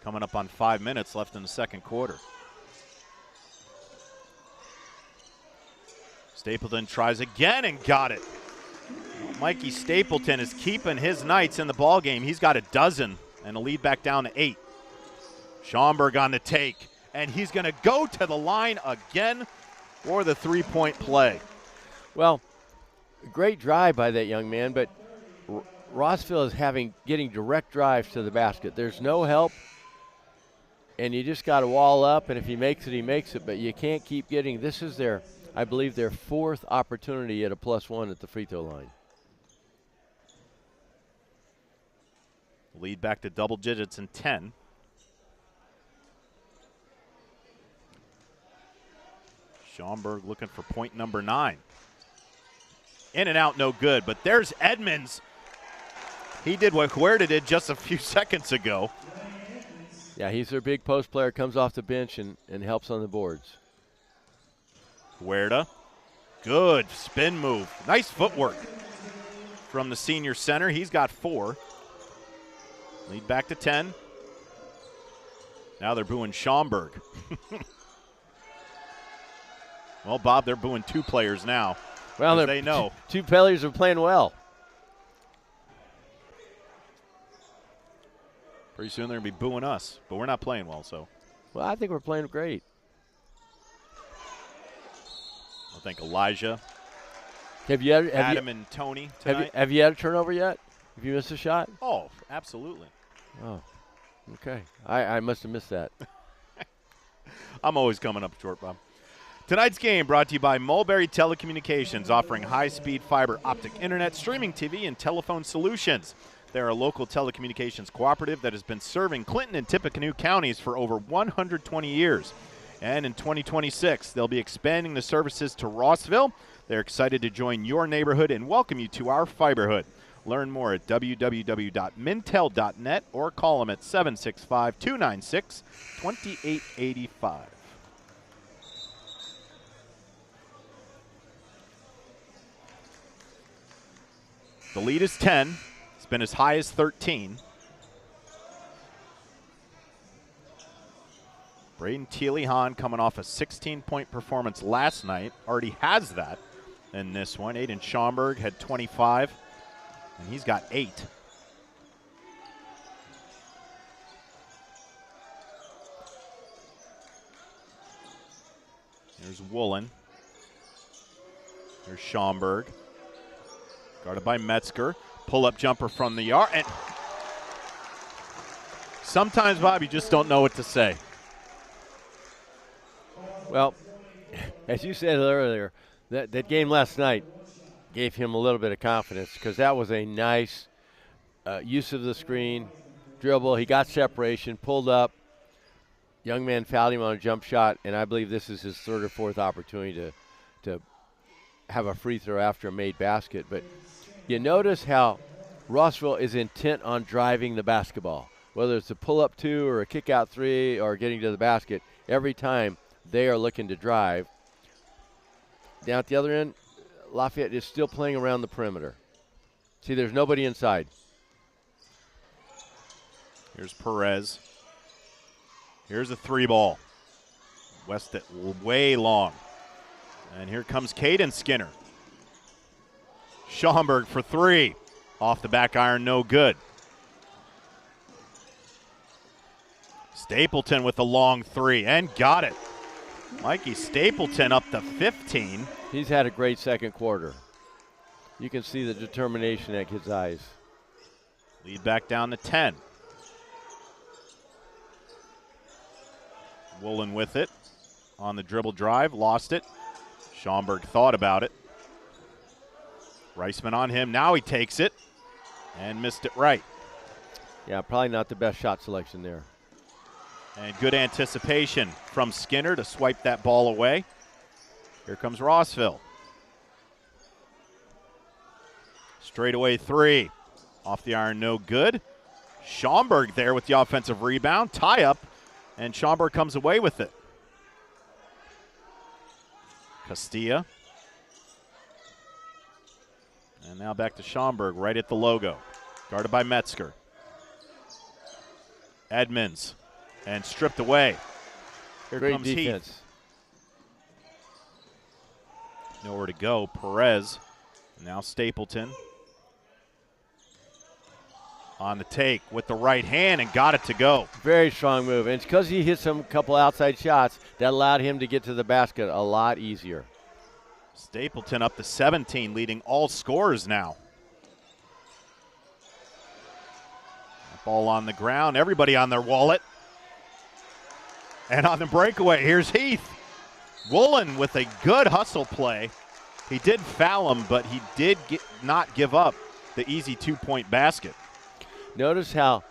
Coming up on 5 minutes left in the second quarter. Stapleton tries again and got it. Mikey Stapleton is keeping his Knights in the ball game. He's got a dozen and a lead back down to 8. Schaumburg on the take, and he's going to go to the line again for the 3-point play. Well, great drive by that young man, but Rossville is getting direct drives to the basket. There's no help, and you just got to wall up, and if he makes it, he makes it, but you can't keep getting. This is I believe, their 4th opportunity at a +1 at the free throw line. Lead back to double digits in 10. Schaumburg looking for point number 9. In and out, no good, but there's Edmonds. He did what Huerta did just a few seconds ago. Yeah, he's their big post player, comes off the bench and helps on the boards. Huerta, good spin move. Nice footwork from the senior center. He's got 4. Lead back to 10. Now they're booing Schaumburg. Well, Bob, they're booing 2 players now. Well, they know. 2 players are playing well. Pretty soon they're going to be booing us, but we're not playing well, so. Well, I think we're playing great. I think Elijah, Adam and Tony tonight. Have you had a turnover yet? Have you missed a shot? Oh, absolutely. Oh, okay. I must have missed that. I'm always coming up short, Bob. Tonight's game brought to you by Mulberry Telecommunications, offering high-speed fiber optic internet, streaming TV, and telephone solutions. They're a local telecommunications cooperative that has been serving Clinton and Tippecanoe counties for over 120 years. And in 2026, they'll be expanding the services to Rossville. They're excited to join your neighborhood and welcome you to our fiberhood. Learn more at www.mintel.net or call them at 765-296-2885. The lead is 10. It's been as high as 13. Braden Teely-Hahn coming off a 16-point performance last night. Already has that in this one. Aiden Schaumburg had 25, and he's got 8. Here's Woolen. Here's Schaumburg. Guarded by Metzger. Pull-up jumper from the yard. And sometimes, Bob, you just don't know what to say. Well, as you said earlier, that game last night gave him a little bit of confidence because that was a nice use of the screen, dribble. He got separation, pulled up. Young man fouled him on a jump shot, and I believe this is his 3rd or 4th opportunity to have a free throw after a made basket. But you notice how Rossville is intent on driving the basketball, whether it's a pull-up 2 or a kick-out 3 or getting to the basket. Every time they are looking to drive. Down at the other end, Lafayette is still playing around the perimeter. See, there's nobody inside. Here's Perez. Here's a 3-ball. West way long. And here comes Caden Skinner. Schaumburg for 3. Off the back iron, no good. Stapleton with a long 3 and got it. Mikey Stapleton up to 15. He's had a great second quarter. You can see the determination in that kid's eyes. Lead back down to 10. Woolen with it on the dribble drive, lost it. Schaumburg thought about it. Reisman on him, now he takes it and missed it right. Yeah, probably not the best shot selection there. And good anticipation from Skinner to swipe that ball away. Here comes Rossville. Straightaway 3. Off the iron, no good. Schaumburg there with the offensive rebound. Tie up, and Schaumburg comes away with it. Castilla. And now back to Schaumburg right at the logo. Guarded by Metzger. Edmonds. And stripped away. Here Great comes defense. Heath. Nowhere to go. Perez. Now Stapleton. On the take with the right hand and got it to go. Very strong move. And it's because he hit some couple outside shots that allowed him to get to the basket a lot easier. Stapleton up to 17, leading all scorers now. Ball on the ground. Everybody on their wallet. And on the breakaway, here's Heath. Woolen with a good hustle play. He did foul him, but he did not give up the easy 2-point basket. Notice how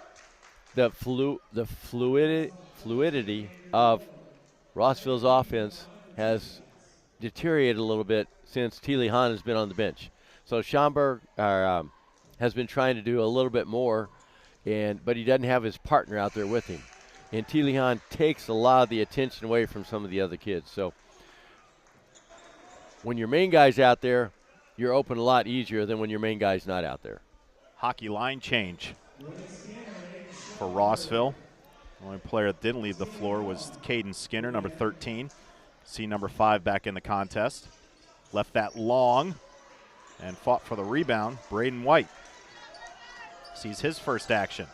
the fluidity of Rossville's offense has deteriorated a little bit since Teely-Hahn has been on the bench. So Schaumburg has been trying to do a little bit more, but he doesn't have his partner out there with him. And Telehan takes a lot of the attention away from some of the other kids. So when your main guy's out there, you're open a lot easier than when your main guy's not out there. Hockey line change for Rossville. The only player that didn't leave the floor was Caden Skinner, number 13. See number 5 back in the contest. Left that long and fought for the rebound. Braden White sees his first action.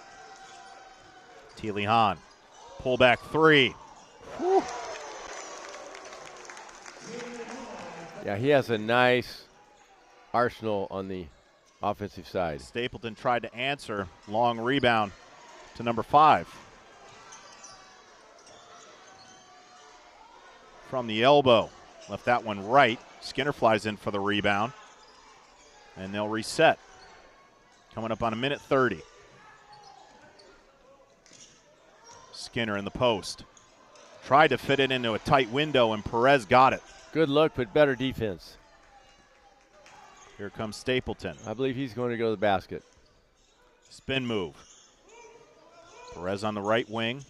Telehan, pull back 3. Whew. Yeah, he has a nice arsenal on the offensive side. Stapleton tried to answer. Long rebound to number 5. From the elbow. Left that one right. Skinner flies in for the rebound. And they'll reset. Coming up on a minute 30. Skinner in the post. Tried to fit it into a tight window, and Perez got it. Good look, but better defense. Here comes Stapleton. I believe he's going to go to the basket. Spin move. Perez on the right wing.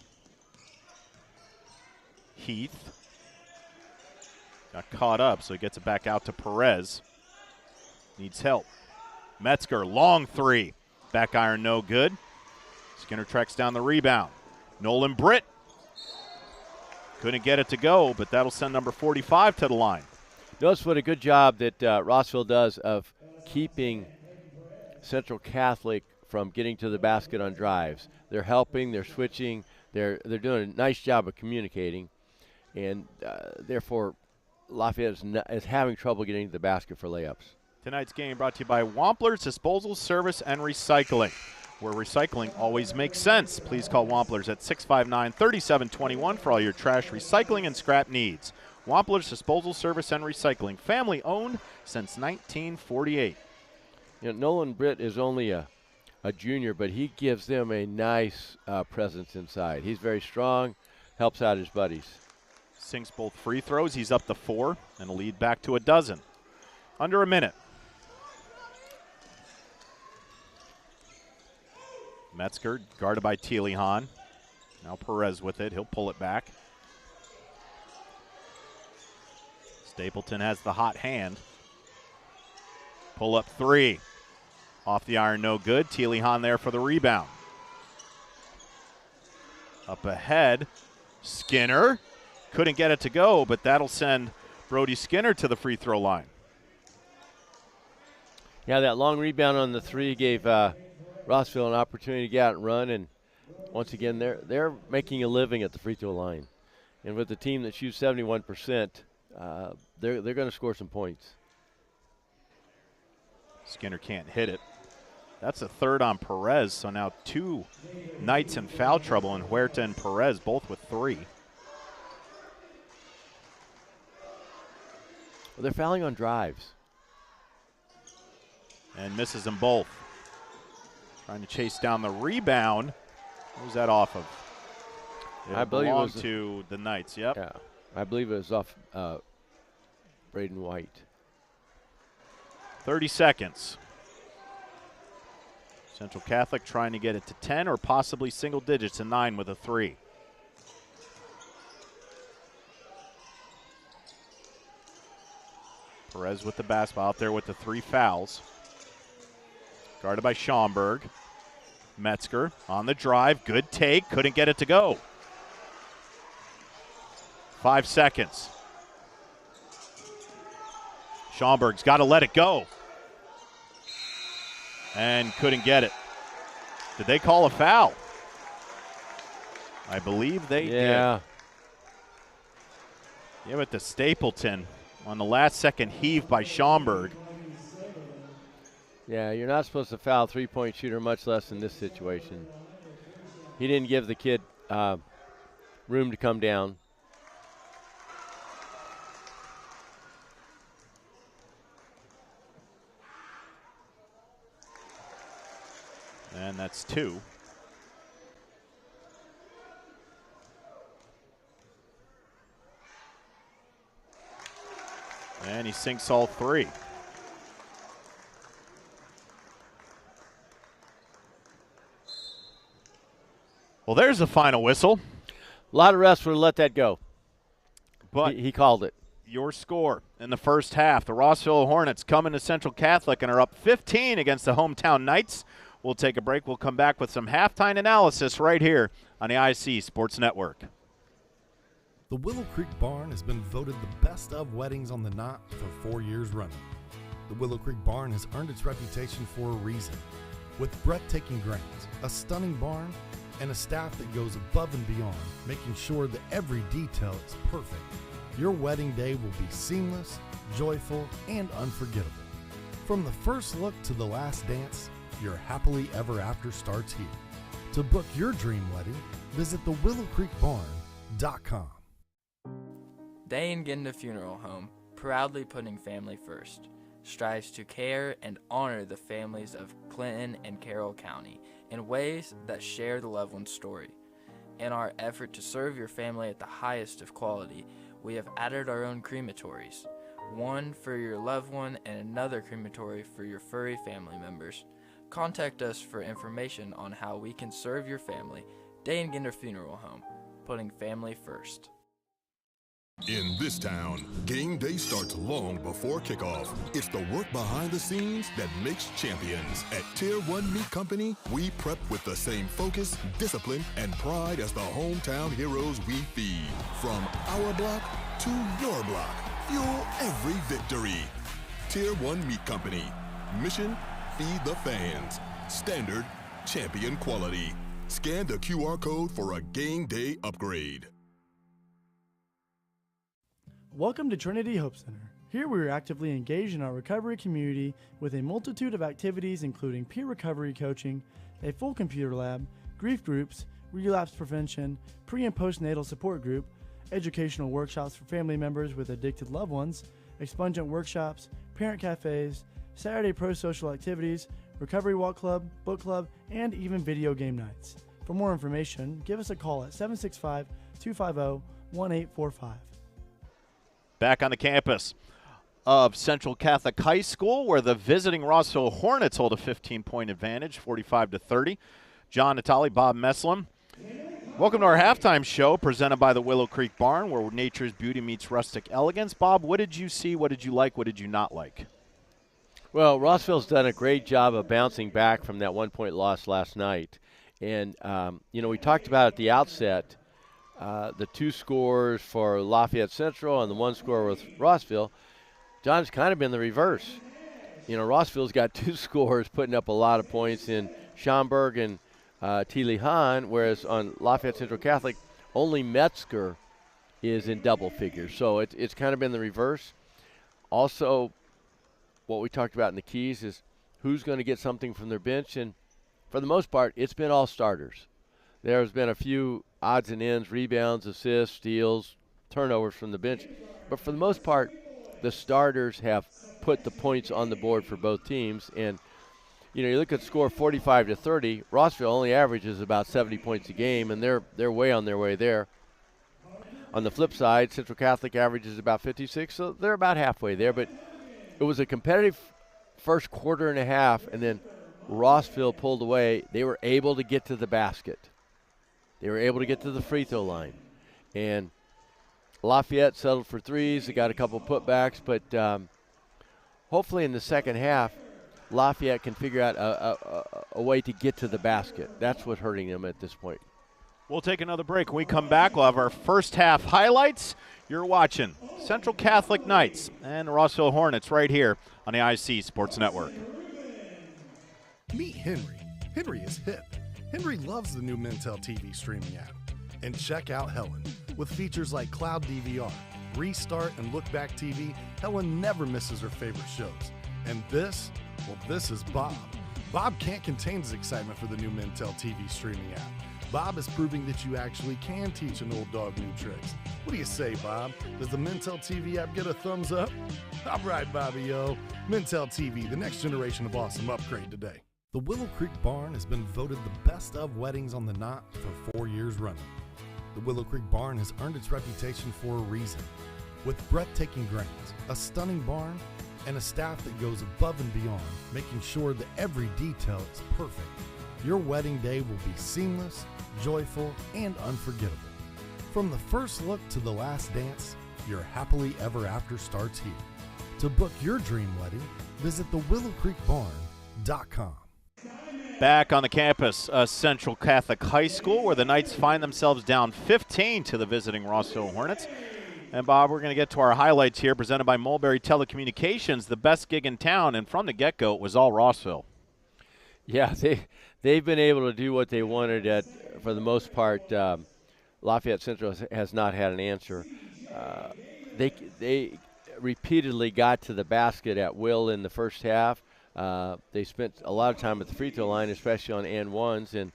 Heath got caught up, so he gets it back out to Perez. Needs help. Metzger, long 3. Back iron, no good. Skinner tracks down the rebound. Nolan Britt couldn't get it to go, but that'll send number 45 to the line. Notice what a good job that Rossville does of keeping Central Catholic from getting to the basket on drives. They're helping, they're switching, they're doing a nice job of communicating, and therefore Lafayette is having trouble getting to the basket for layups. Tonight's game brought to you by Wampler's Disposal, Service, and Recycling, where recycling always makes sense. Please call Wampler's at 659-3721 for all your trash, recycling, and scrap needs. Wampler's Disposal, Service, and Recycling, family owned since 1948. You know, Nolan Britt is only a junior, but he gives them a nice presence inside. He's very strong, helps out his buddies. Sinks both free throws. He's up to 4 and a lead back to 12. Under a minute. Metzger guarded by Telehan. Now Perez with it. He'll pull it back. Stapleton has the hot hand. Pull up 3. Off the iron, no good. Telehan there for the rebound. Up ahead, Skinner. Couldn't get it to go, but that'll send Brody Skinner to the free throw line. Yeah, that long rebound on the 3 gave Rossville an opportunity to get out and run, and once again, they're making a living at the free throw line. And with the team that shoots 71%, they're going to score some points. Skinner can't hit it. That's a third on Perez, so now 2 Knights in foul trouble, and Huerta and Perez both with 3. Well, they're fouling on drives. And misses them both. Trying to chase down the rebound. Who's that off of? I believe it was to the Knights, yep. Yeah, I believe it was off Braden White. 30 seconds. Central Catholic trying to get it to 10 or possibly single digits to 9 with a 3. Perez with the basketball out there with the 3 fouls. Guarded by Schaumburg. Metzger on the drive. Good take. Couldn't get it to go. 5 seconds. Schaumburg's got to let it go. And couldn't get it. Did they call a foul? I believe they did. Give it to Stapleton on the last second heave by Schaumburg. Yeah, you're not supposed to foul a three-point shooter, much less in this situation. He didn't give the kid room to come down. And that's 2. And he sinks all 3. Well, there's the final whistle. A lot of refs would have let that go. But he called it. Your score in the first half. The Rossville Hornets come into Central Catholic and are up 15 against the hometown Knights. We'll take a break. We'll come back with some halftime analysis right here on the IC Sports Network. The Willow Creek Barn has been voted the best of weddings on the knot for 4 years running. The Willow Creek Barn has earned its reputation for a reason. With breathtaking grounds, a stunning barn, and a staff that goes above and beyond, making sure that every detail is perfect, your wedding day will be seamless, joyful, and unforgettable. From the first look to the last dance, your happily ever after starts here. To book your dream wedding, visit thewillowcreekbarn.com. Day and Ginda Funeral Home, proudly putting family first, strives to care and honor the families of Clinton and Carroll County in ways that share the loved one's story. In our effort to serve your family at the highest of quality, we have added our own crematories, one for your loved one and another crematory for your furry family members. Contact us for information on how we can serve your family. Day and Ginda Funeral Home, putting family first. In this town, game day starts long before kickoff. It's the work behind the scenes that makes champions. At Tier 1 Meat Company, we prep with the same focus, discipline, and pride as the hometown heroes we feed. From our block to your block, fuel every victory. Tier 1 Meat Company. Mission, feed the fans. Standard, champion quality. Scan the QR code for a game day upgrade. Welcome to Trinity Hope Center. Here we are actively engaged in our recovery community with a multitude of activities including peer recovery coaching, a full computer lab, grief groups, relapse prevention, pre- and postnatal support group, educational workshops for family members with addicted loved ones, expungent workshops, parent cafes, Saturday pro-social activities, recovery walk club, book club, and even video game nights. For more information, give us a call at 765-250-1845. Back on the campus of Central Catholic High School, where the visiting Rossville Hornets hold a 15-point advantage, 45-30. John Natali, Bob Messlin. Welcome to our halftime show presented by the Willow Creek Barn, where nature's beauty meets rustic elegance. Bob, what did you see? What did you like? What did you not like? Well, Rossville's done a great job of bouncing back from that 1-point loss last night. And, we talked about at the outset the 2 scores for Lafayette Central and the 1 score with Rossville. John's kind of been the reverse. Rossville's got 2 scores putting up a lot of points in Schaumburg and T. Hahn, whereas on Lafayette Central Catholic, only Metzger is in double figures. So it's kind of been the reverse. Also, what we talked about in the keys is who's going to get something from their bench. And for the most part, it's been all starters. There's been a few odds and ends, rebounds, assists, steals, turnovers from the bench. But for the most part, the starters have put the points on the board for both teams. And, you look at the score 45-30. Rossville only averages about 70 points a game, and they're way on their way there. On the flip side, Central Catholic averages about 56, so they're about halfway there. But it was a competitive first quarter and a half, and then Rossville pulled away. They were able to get to the basket. They were able to get to the free throw line. And Lafayette settled for threes. They got a couple putbacks. But hopefully in the second half, Lafayette can figure out a way to get to the basket. That's what's hurting them at this point. We'll take another break. When we come back, we'll have our first half highlights. You're watching Central Catholic Knights and Rossville Hornets right here on the IC Sports Network. Meet Henry. Henry is hip. Henry loves the new Mintel TV streaming app. And check out Helen. With features like Cloud DVR, Restart, and Look Back TV, Helen never misses her favorite shows. And this is Bob. Bob can't contain his excitement for the new Mintel TV streaming app. Bob is proving that you actually can teach an old dog new tricks. What do you say, Bob? Does the Mintel TV app get a thumbs up? All right, Bobby-o. Mintel TV, the next generation of awesome, upgrade today. The Willow Creek Barn has been voted the best of weddings on the knot for 4 years running. The Willow Creek Barn has earned its reputation for a reason. With breathtaking grounds, a stunning barn, and a staff that goes above and beyond, making sure that every detail is perfect, your wedding day will be seamless, joyful, and unforgettable. From the first look to the last dance, your happily ever after starts here. To book your dream wedding, visit thewillowcreekbarn.com. Back on the campus of Central Catholic High School, where the Knights find themselves down 15 to the visiting Rossville Hornets. And, Bob, we're going to get to our highlights here, presented by Mulberry Telecommunications, the best gig in town. And from the get-go, it was all Rossville. Yeah, they've been able to do what they wanted for the most part. Lafayette Central has not had an answer. They repeatedly got to the basket at will in the first half. They spent a lot of time at the free throw line, especially on and ones, and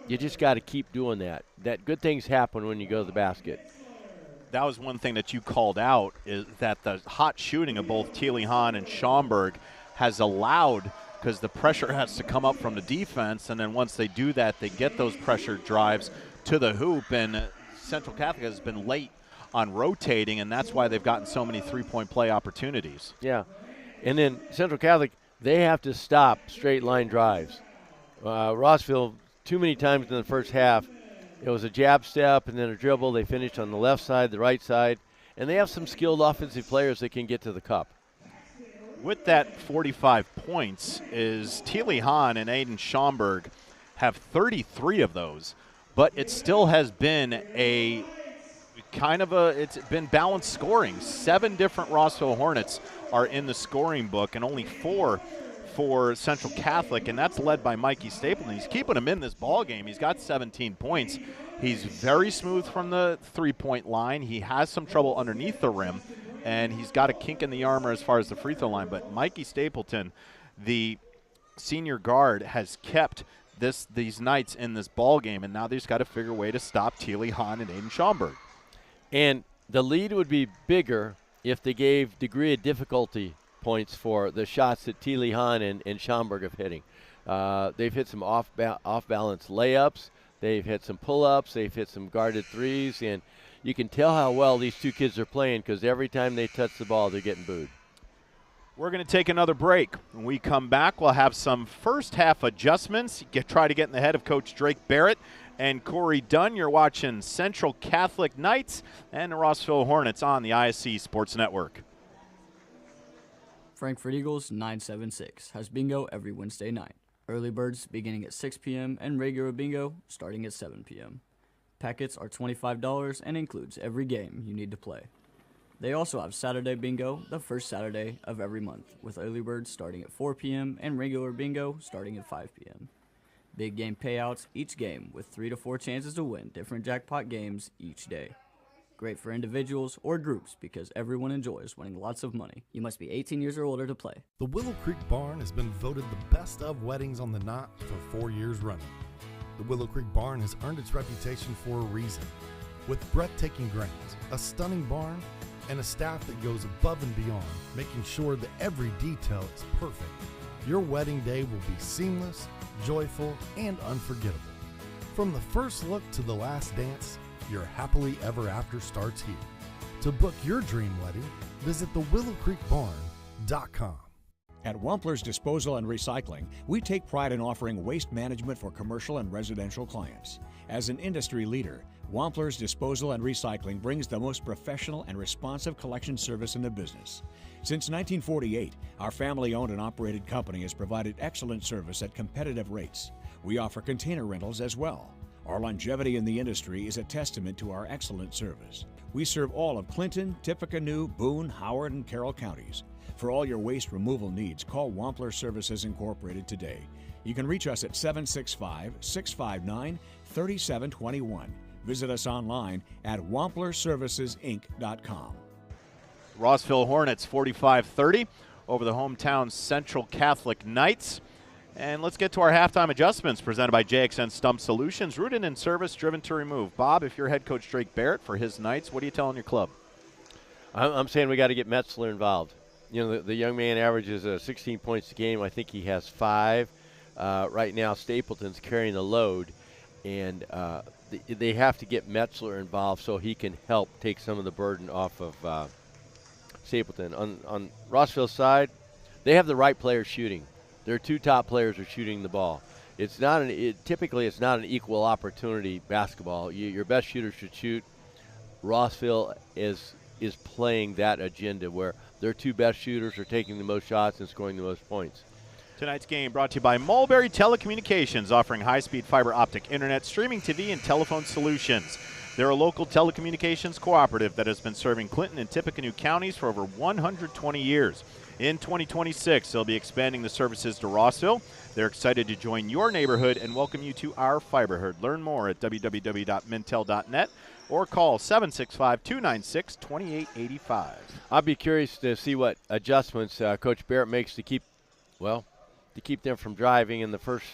you just got to keep doing that. That good things happen when you go to the basket. That was one thing that you called out, is that the hot shooting of both Thiele Hahn and Schaumburg has allowed, because the pressure has to come up from the defense, and then once they do that, they get those pressure drives to the hoop, and Central Catholic has been late on rotating, and that's why they've gotten so many three-point play opportunities. Yeah, and then Central Catholic, they have to stop straight line drives. Rossville, too many times in the first half, it was a jab step and then a dribble. They finished on the left side, the right side, and they have some skilled offensive players that can get to the cup. With that 45 points is Thiele Hahn and Aiden Schaumburg have 33 of those, but it still has been a it's been balanced scoring. 7 different Rossville Hornets are in the scoring book and only 4 for Central Catholic, and that's led by Mikey Stapleton. He's keeping him in this ball game. He's got 17 points. He's very smooth from the three-point line. He has some trouble underneath the rim, and he's got a kink in the armor as far as the free throw line. But Mikey Stapleton, the senior guard, has kept these Knights in this ball game, and now they've got to figure a way to stop Thiele Hahn and Aiden Schaumburg. And the lead would be bigger if they gave degree of difficulty points for the shots that Thiele Hahn and Schaumburg have hitting. They've hit some off-balance layups. They've hit some pull-ups. They've hit some guarded threes. And you can tell how well these two kids are playing because every time they touch the ball, they're getting booed. We're going to take another break. When we come back, we'll have some first-half adjustments. Try to get in the head of Coach Drake Barrett and Corey Dunn. You're watching Central Catholic Knights and the Rossville Hornets on the ISC Sports Network. Frankfurt Eagles 976 has bingo every Wednesday night. Early birds beginning at 6 p.m. and regular bingo starting at 7 p.m. Packets are $25 and includes every game you need to play. They also have Saturday bingo the first Saturday of every month, with early birds starting at 4 p.m. and regular bingo starting at 5 p.m. Big game payouts each game with 3 to 4 chances to win different jackpot games each day. Great for individuals or groups because everyone enjoys winning lots of money. You must be 18 years or older to play. The Willow Creek Barn has been voted the best of weddings on the knot for 4 years running. The Willow Creek Barn has earned its reputation for a reason. With breathtaking grounds, a stunning barn, and a staff that goes above and beyond, making sure that every detail is perfect, your wedding day will be seamless, joyful, and unforgettable. From the first look to the last dance, your happily ever after starts here. To book your dream wedding, visit thewillowcreekbarn.com. At Wampler's Disposal and Recycling, we take pride in offering waste management for commercial and residential clients. As an industry leader, Wampler's Disposal and Recycling brings the most professional and responsive collection service in the business. Since 1948, our family-owned and operated company has provided excellent service at competitive rates. We offer container rentals as well. Our longevity in the industry is a testament to our excellent service. We serve all of Clinton, Tippecanoe, Boone, Howard, and Carroll counties. For all your waste removal needs, call Wampler Services Incorporated today. You can reach us at 765-659-3721. Visit us online at wamplerservicesinc.com. Rossville Hornets 45-30 over the hometown Central Catholic Knights. And let's get to our halftime adjustments presented by JXN Stump Solutions, rooted in service, driven to remove. Bob, if you're head coach Drake Barrett for his Knights, what are you telling your club? I'm saying we got to get Metzler involved. You know, the young man averages 16 points a game. I think he has 5. Right now, Stapleton's carrying the load, and they have to get Metzler involved so he can help take some of the burden off of Stapleton. On Rossville's side, they have the right players shooting. Their 2 top players are shooting the ball. it's not typically it's not an equal opportunity basketball. Your best shooter should shoot. Rossville is playing that agenda where their two best shooters are taking the most shots and scoring the most points. Tonight's game brought to you by Mulberry Telecommunications, offering high-speed fiber optic internet, streaming TV, and telephone solutions. They're a local telecommunications cooperative that has been serving Clinton and Tippecanoe counties for over 120 years. In 2026, they'll be expanding the services to Rossville. They're excited to join your neighborhood and welcome you to our fiberhood. Learn more at www.mintel.net or call 765-296-2885. I'd be curious to see what adjustments Coach Barrett makes to keep them from driving. In the first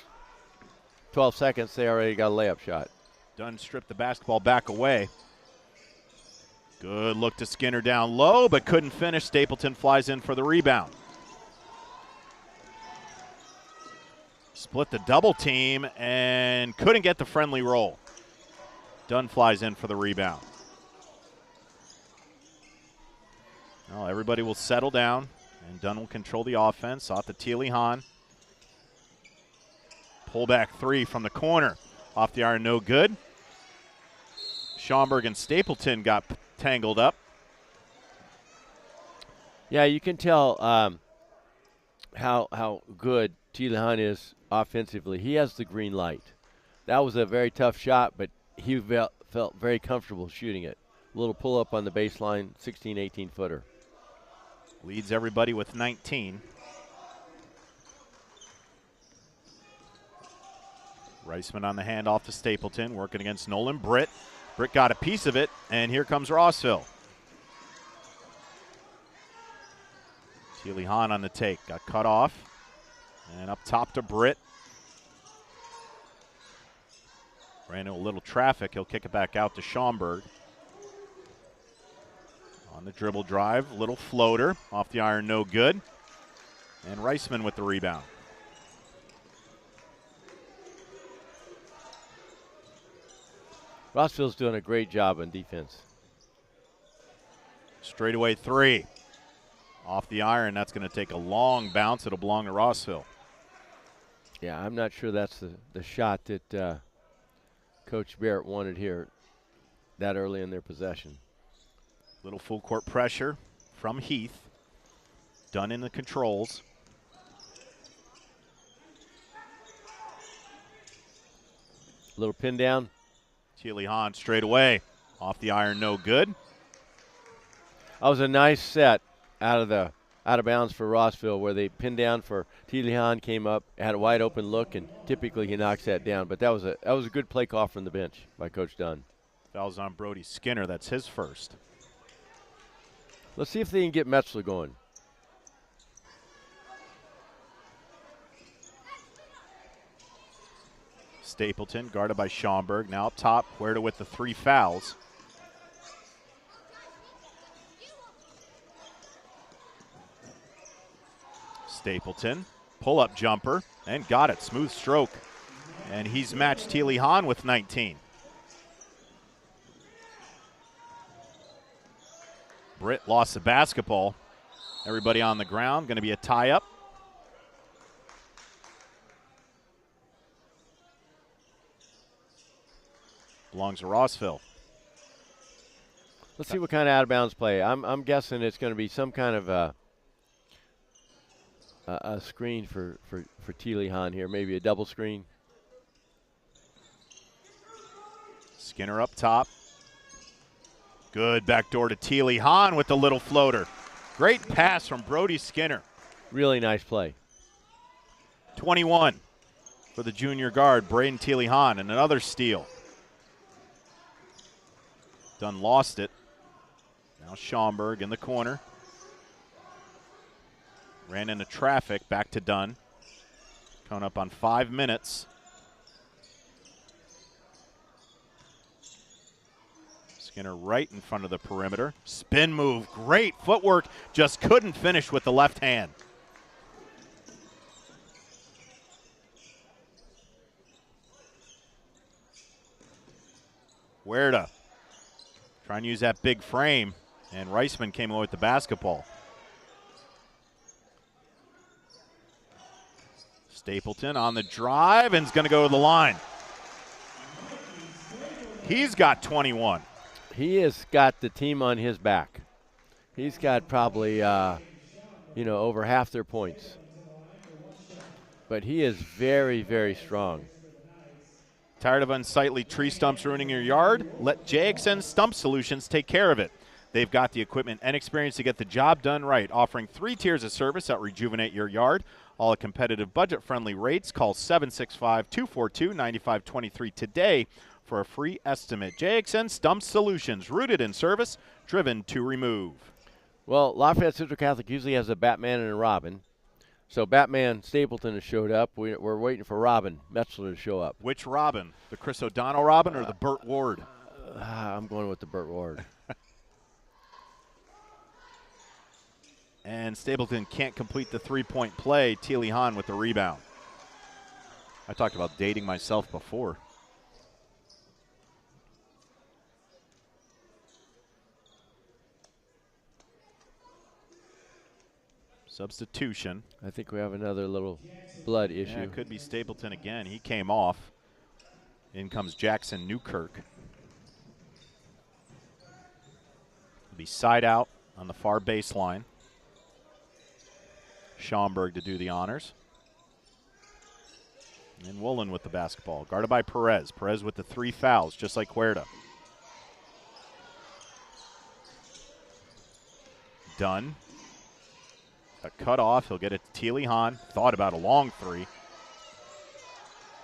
12 seconds, they already got a layup shot. Dunn stripped the basketball back away. Good look to Skinner down low, but couldn't finish. Stapleton flies in for the rebound. Split the double team and couldn't get the friendly roll. Dunn flies in for the rebound. Well, everybody will settle down, and Dunn will control the offense. Off the Teely Hahn. Pull back three from the corner. Off the iron, no good. Schaumburg and Stapleton got tangled up. Yeah, you can tell how good Teely Hahn is offensively. He has the green light. That was a very tough shot, but he felt very comfortable shooting it. A little pull-up on the baseline, 16, 18-footer. Leads everybody with 19. Reisman on the handoff to Stapleton, working against Nolan Britt. Britt got a piece of it, and here comes Rossville. Teely Hahn on the take, got cut off. And up top to Britt. Ran into a little traffic. He'll kick it back out to Schaumburg. On the dribble drive, little floater. Off the iron, no good. And Reisman with the rebound. Rossville's doing a great job on defense. Straightaway three. Off the iron, that's going to take a long bounce. It'll belong to Rossville. Yeah, I'm not sure that's the shot that Coach Barrett wanted here that early in their possession. Little full court pressure from Heath. Done in the controls. Little pin down. Teely Hahn straight away. Off the iron, no good. That was a nice set out of bounds for Rossville, where they pinned down for Teely Hahn, came up, had a wide open look, and typically he knocks that down. But that was a good play call from the bench by Coach Dunn. Fouls on Brody Skinner. That's his first. Let's see if they can get Metzler going. Stapleton guarded by Schaumburg. Now up top, Huerta with the three fouls. Stapleton, pull-up jumper, and got it. Smooth stroke. And he's matched Teely Hahn with 19. Britt lost the basketball. Everybody on the ground. Going to be a tie-up. Belongs to Rossville. Let's see what kind of out-of-bounds play. I'm guessing it's going to be some kind of a screen for Teely Hahn here, maybe a double screen. Skinner up top. Good backdoor to Teely Hahn with the little floater. Great pass from Brody Skinner. Really nice play. 21 for the junior guard, Braden Teely Hahn, and another steal. Dunn lost it. Now Schaumburg in the corner. Ran into traffic, back to Dunn. Coming up on 5 minutes. Skinner right in front of the perimeter. Spin move, great footwork, just couldn't finish with the left hand. Huerta trying to use that big frame, and Reisman came away with the basketball. Stapleton on the drive and is going to go to the line. He's got 21. He has got the team on his back. He's got probably, over half their points. But he is very, very strong. Tired of unsightly tree stumps ruining your yard? Let JXN Stump Solutions take care of it. They've got the equipment and experience to get the job done right, offering 3 tiers of service that rejuvenate your yard, all at competitive, budget-friendly rates. Call 765-242-9523 today for a free estimate. JXN Stump Solutions, rooted in service, driven to remove. Well, Lafayette Central Catholic usually has a Batman and a Robin. So Batman Stapleton has showed up. We're waiting for Robin Metzler to show up. Which Robin? The Chris O'Donnell Robin or the Burt Ward? I'm going with the Burt Ward. And Stapleton can't complete the 3-point play. Teely Hahn with the rebound. I talked about dating myself before. Substitution. I think we have another little blood issue. Yeah, it could be Stapleton again. He came off. In comes Jackson Newkirk. It'll be side out on the far baseline. Schaumburg to do the honors. And Woolen with the basketball. Guarded by Perez. Perez with the 3 fouls, just like Huerta. Dunn. A cut off. He'll get it to Teely Hahn. Thought about a long 3.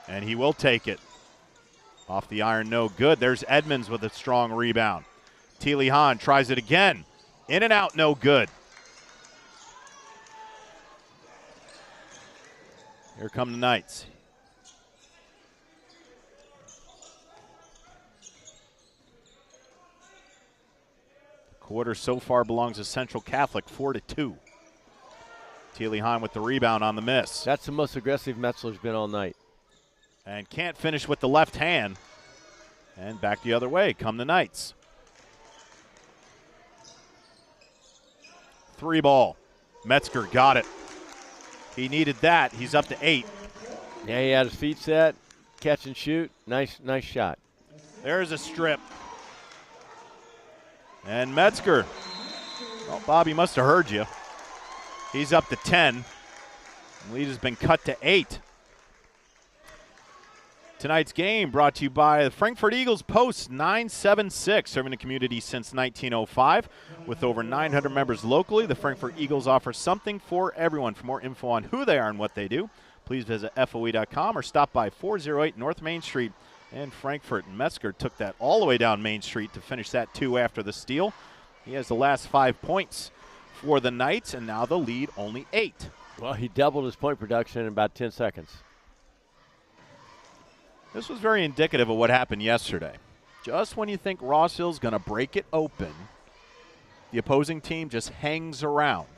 And he will take it. Off the iron, no good. There's Edmonds with a strong rebound. Teely Hahn tries it again. In and out, no good. Here come the Knights. The quarter so far belongs to Central Catholic, 4-2. Teely Hahn with the rebound on the miss. That's the most aggressive Metzler's been all night. And can't finish with the left hand. And back the other way come the Knights. 3 ball. Metzger got it. He needed that. He's up to 8. Yeah, he had his feet set. Catch and shoot. Nice shot. There's a strip. And Metzger. Well, Bobby must have heard you. He's up to 10. The lead has been cut to 8. Tonight's game brought to you by the Frankfurt Eagles Post 976, serving the community since 1905. With over 900 members locally, the Frankfurt Eagles offer something for everyone. For more info on who they are and what they do, please visit FOE.com or stop by 408 North Main Street in Frankfurt. Metzger took that all the way down Main Street to finish that 2 after the steal. He has the last 5 points for the Knights, and now the lead only 8. Well, he doubled his point production in about 10 seconds. This was very indicative of what happened yesterday. Just when you think Rossville's going to break it open, the opposing team just hangs around.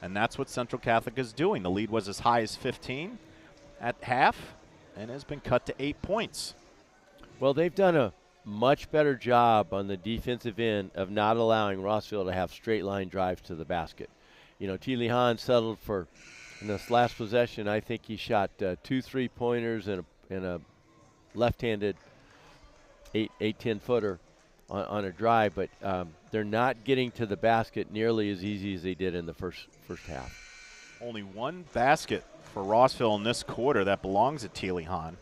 And that's what Central Catholic is doing. The lead was as high as 15 at half and has been cut to 8 points. Well, they've done a much better job on the defensive end of not allowing Rossville to have straight line drives to the basket. You know, Teely Hahn settled for, in this last possession, I think he shot 2 3-pointers and a left-handed 8-10 footer on a drive, but they're not getting to the basket nearly as easy as they did in the first half. Only 1 basket for Rossville in this quarter that belongs to Teely Hahn.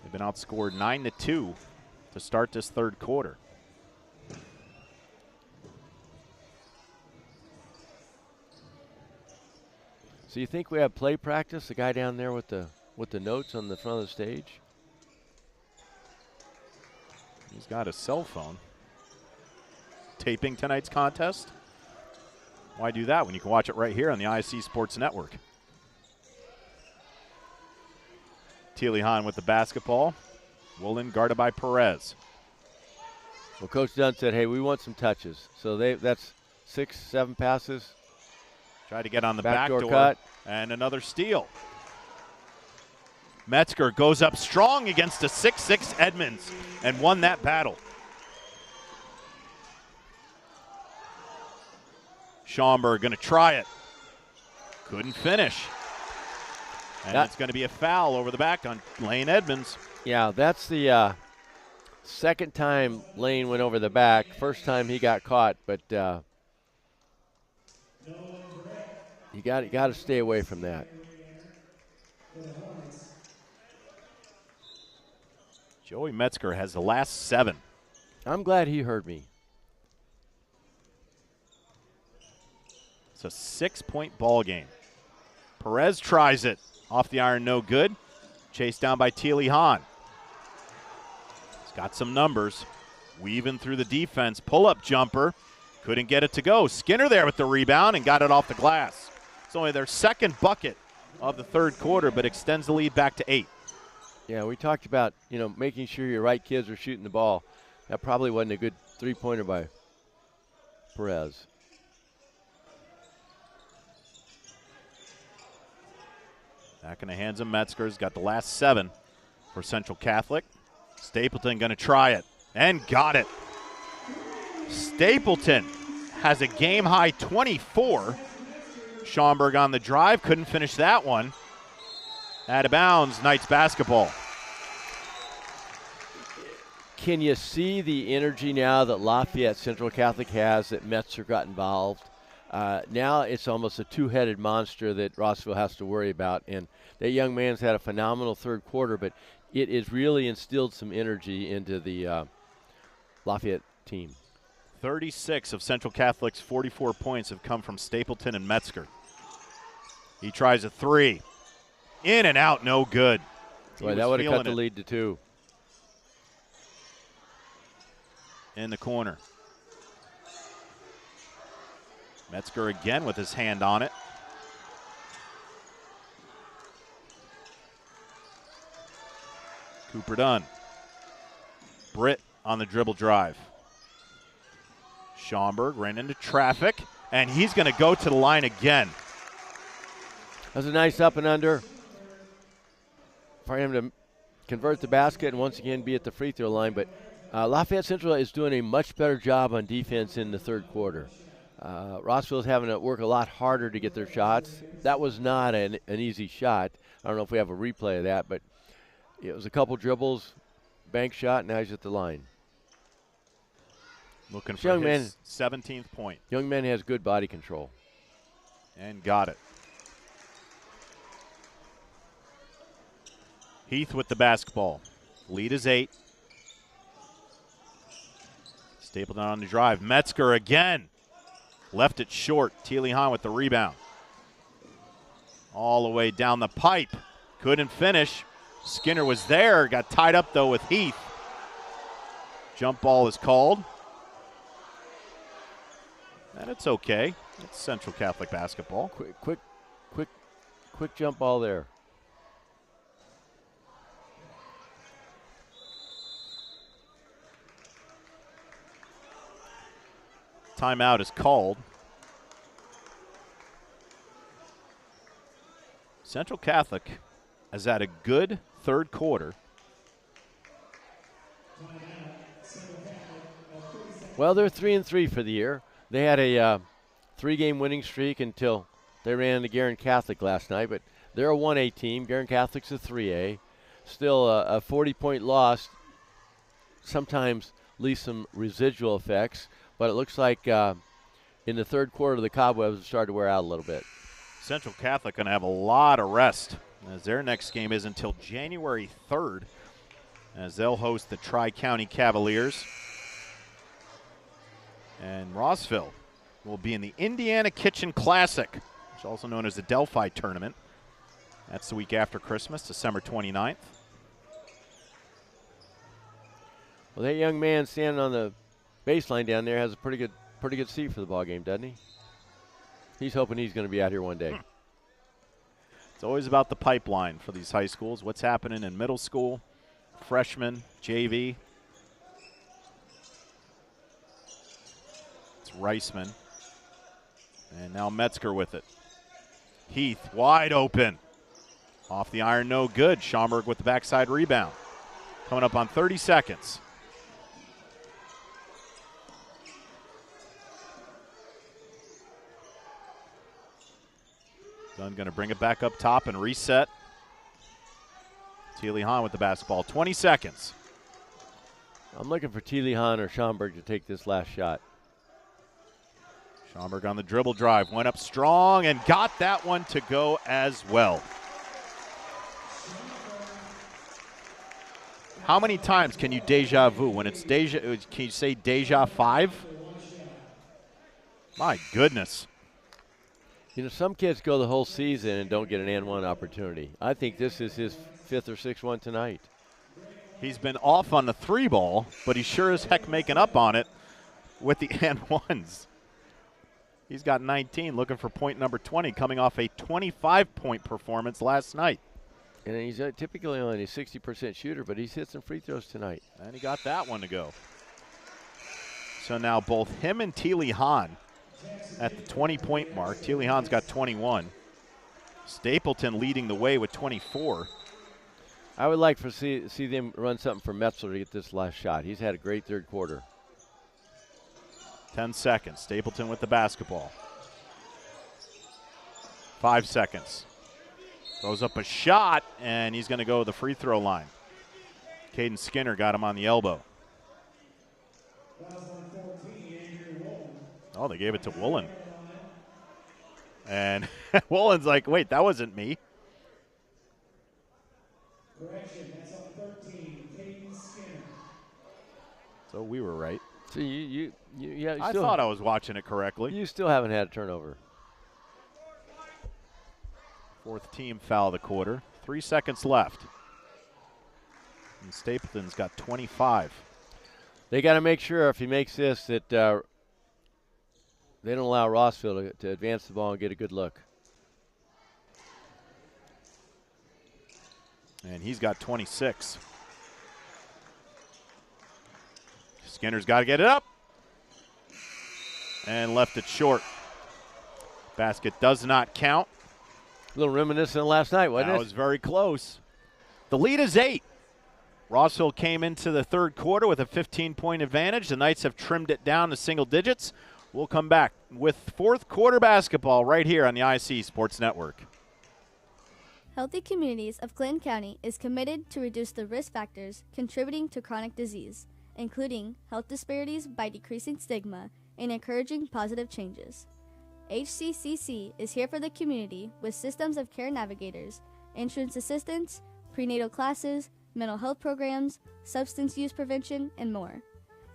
They've been outscored 9-2 to start this 3rd quarter. So you think we have play practice? The guy down there with the notes on the front of the stage? He's got a cell phone. Taping tonight's contest? Why do that when you can watch it right here on the ISC Sports Network? Teely Hahn with the basketball. Woolen guarded by Perez. Well, Coach Dunn said, hey, we want some touches. So that's 6, 7 passes. Tried to get on the backdoor cut. And another steal. Metzger goes up strong against a 6'6 Edmonds and won that battle. Schaumburg going to try it. Couldn't finish. And it's going to be a foul over the back on Lane Edmonds. Yeah, that's the second time Lane went over the back. First time he got caught, but you got to stay away from that. Joey Metzger has the last 7. I'm glad he heard me. It's a 6-point ball game. Perez tries it. Off the iron, no good. Chased down by Teely Hahn. He's got some numbers. Weaving through the defense. Pull-up jumper. Couldn't get it to go. Skinner there with the rebound and got it off the glass. It's only their second bucket of the third quarter, but extends the lead back to 8. Yeah, we talked about, making sure your right kids are shooting the ball. That probably wasn't a good three-pointer by Perez. Back in the hands of Metzger's. Got the last 7 for Central Catholic. Stapleton going to try it. And got it. Stapleton has a game-high 24. Schaumburg on the drive. Couldn't finish that one. Out of bounds, Knights basketball. Can you see the energy now that Lafayette Central Catholic has that Metzger got involved? Now it's almost a two-headed monster that Rossville has to worry about. And that young man's had a phenomenal third quarter, but it has really instilled some energy into the Lafayette team. 36 of Central Catholic's 44 points have come from Stapleton and Metzger. He tries a 3. In and out, no good. Boy, that would have cut the lead to 2. In the corner. Metzger again with his hand on it. Cooper Dunn. Britt on the dribble drive. Schaumburg ran into traffic, and he's going to go to the line again. That's a nice up and under for him to convert the basket and once again be at the free throw line. But Lafayette Central is doing a much better job on defense in the third quarter. Rossville is having to work a lot harder to get their shots. That was not an easy shot. I don't know if we have a replay of that, but it was a couple dribbles, bank shot, now he's at the line. Looking for his 17th point. Young man has good body control. And got it. Heath with the basketball. Lead is 8. Stapleton on the drive. Metzger again. Left it short. Teely Hahn with the rebound. All the way down the pipe. Couldn't finish. Skinner was there. Got tied up, though, with Heath. Jump ball is called. And it's okay. It's Central Catholic basketball. Quick jump ball there. Timeout is called. Central Catholic has had a good third quarter. Well, they're 3-3 for the year. They had a 3-game winning streak until they ran into Guerin Catholic last night, but they're a 1A team. Guerin Catholic's a 3A. Still a 40-point loss sometimes leaves some residual effects, but it looks like in the third quarter the cobwebs have started to wear out a little bit. Central Catholic going to have a lot of rest, as their next game is until January 3rd, as they'll host the Tri-County Cavaliers. And Rossville will be in the Indiana Kitchen Classic, which is also known as the Delphi Tournament. That's the week after Christmas, December 29th. Well, that young man standing on the baseline down there has a pretty good seat for the ball game, doesn't he? He's hoping he's going to be out here one day. It's always about the pipeline for these high schools. What's happening in middle school, freshman, JV. It's Reisman. And now Metzger with it. Heath wide open. Off the iron, no good. Schaumburg with the backside rebound. Coming up on 30 seconds. Dunn going to bring it back up top and reset. Teely Hahn with the basketball. 20 seconds. I'm looking for Teely Hahn or Schomburg to take this last shot. Schomburg on the dribble drive. Went up strong and got that one to go as well. How many times can you deja vu? When it's deja, can you say deja 5? My goodness. You know, some kids go the whole season and don't get an and one opportunity. I think this is his 5th or 6th one tonight. He's been off on the 3 ball, but he sure as heck making up on it with the and ones. He's got 19, looking for point number 20, coming off a 25-point performance last night. And he's typically only a 60% shooter, but he's hit some free throws tonight. And he got that one to go. So now both him and Teely Hahn at the 20-point mark. Teely Hahn's got 21. Stapleton leading the way with 24. I would like to see them run something for Metzler to get this last shot. He's had a great third quarter. 10 seconds. Stapleton with the basketball. 5 seconds. Throws up a shot, and he's going to go to the free throw line. Caden Skinner got him on the elbow. Oh, they gave it to Woolen. And Woolen's like, wait, that wasn't me. Correction, that's on 13, Caden Skinner. So we were right. So yeah, I thought I was watching it correctly. You still haven't had a turnover. 4th team foul of the quarter. 3 seconds left. And Stapleton's got 25. They got to make sure if he makes this that they don't allow Rossville to advance the ball and get a good look. And he's got 26. Skinner's got to get it up. And left it short. Basket does not count. A little reminiscent of last night, wasn't it? That was very close. The lead is 8. Rossville came into the third quarter with a 15-point advantage. The Knights have trimmed it down to single digits. We'll come back with 4th quarter basketball right here on the IC Sports Network. Healthy Communities of Clinton County is committed to reduce the risk factors contributing to chronic disease, including health disparities by decreasing stigma and encouraging positive changes. HCCC is here for the community with systems of care navigators, insurance assistance, prenatal classes, mental health programs, substance use prevention, and more.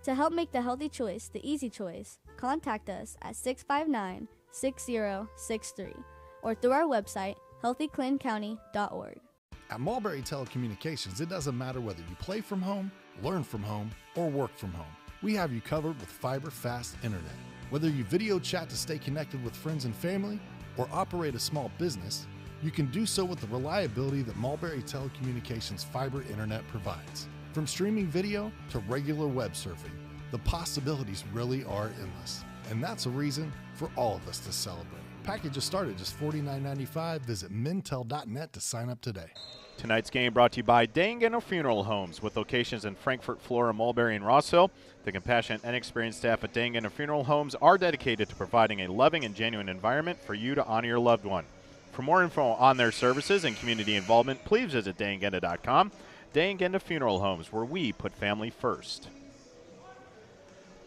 To help make the healthy choice the easy choice, contact us at 659-6063 or through our website, healthyclintoncounty.org. At Mulberry Telecommunications, it doesn't matter whether you play from home, learn from home, or work from home. We have you covered with fiber-fast internet. Whether you video chat to stay connected with friends and family or operate a small business, you can do so with the reliability that Mulberry Telecommunications fiber internet provides. From streaming video to regular web surfing, the possibilities really are endless. And that's a reason for all of us to celebrate. Packages start at just $49.95. Visit mintel.net to sign up today. Tonight's game brought to you by Dangano Funeral Homes with locations in Frankfort, Flora, Mulberry, and Rossville. The compassionate and experienced staff at Dangano Funeral Homes are dedicated to providing a loving and genuine environment for you to honor your loved one. For more info on their services and community involvement, please visit dangano.com. Dangano Funeral Homes, where we put family first.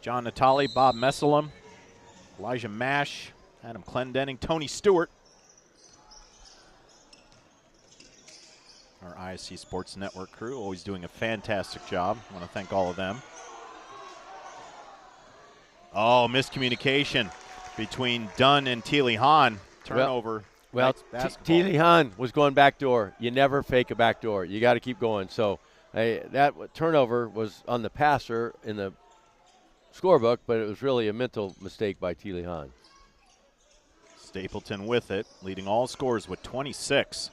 John Natali, Bob Messelum, Elijah Mash, Adam Clendenning, Tony Stewart. Our ISC Sports Network crew, always doing a fantastic job. I want to thank all of them. Oh, miscommunication between Dunn and Teely Hahn. Turnover. Well, Teely Hahn was going backdoor. You never fake a backdoor. You got to keep going. So that turnover was on the passer in the scorebook, but it was really a mental mistake by Teely Hahn. Stapleton with it, leading all scores with 26.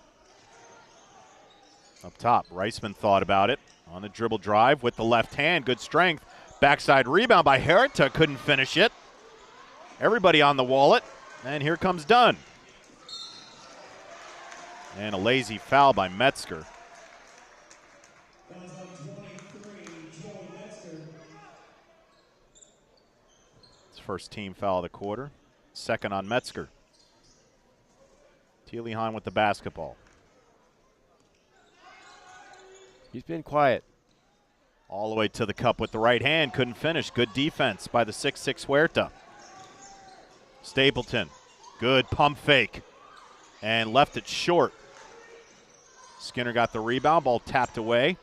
Up top, Reisman thought about it. On the dribble drive with the left hand, good strength. Backside rebound by Herita, couldn't finish it. Everybody on the wallet, and here comes Dunn. And a lazy foul by Metzger. It's first team foul of the quarter. Second on Metzger. Teely Hahn with the basketball. He's been quiet. All the way to the cup with the right hand. Couldn't finish. Good defense by the 6'6" Huerta. Stapleton. Good pump fake. And left it short. Skinner got the rebound. Ball tapped away.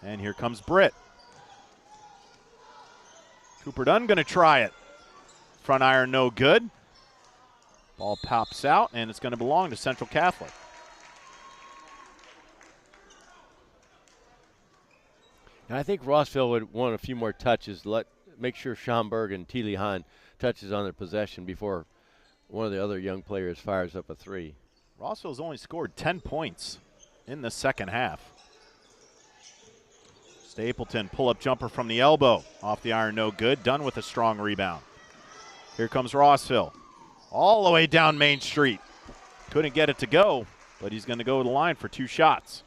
And here comes Britt. Cooper Dunn going to try it. Front iron no good. Ball pops out, and it's going to belong to Central Catholic. And I think Rossville would want a few more touches. Make sure Schomburg and Teely Hahn touches on their possession before one of the other young players fires up a three. Rossville's only scored 10 points in the second half. Stapleton, pull-up jumper from the elbow. Off the iron, no good. Dunn with a strong rebound. Here comes Rossville. All the way down Main Street. Couldn't get it to go, but he's going to go to the line for 2 shots.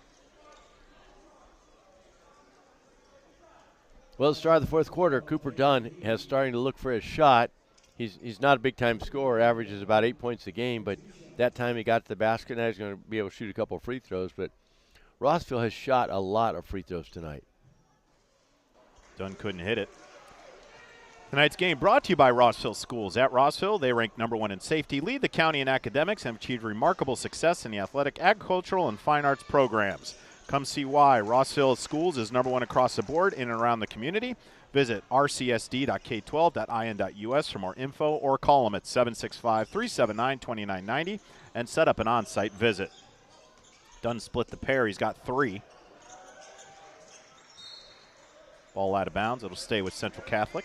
Well, at the start of the fourth quarter, Cooper Dunn has starting to look for his shot. He's not a big-time scorer, averages about 8 points a game, but that time he got to the basket. Now he's going to be able to shoot a couple of free throws, but Rossville has shot a lot of free throws tonight. Dunn couldn't hit it. Tonight's game brought to you by Rossville Schools. At Rossville, they rank #1 in safety, lead the county in academics, and have achieved remarkable success in the athletic, agricultural, and fine arts programs. Come see why Rossville Schools is #1 across the board in and around the community. Visit rcsd.k12.in.us for more info or call them at 765-379-2990 and set up an on-site visit. Dunn split the pair. He's got 3. Ball out of bounds. It'll stay with Central Catholic.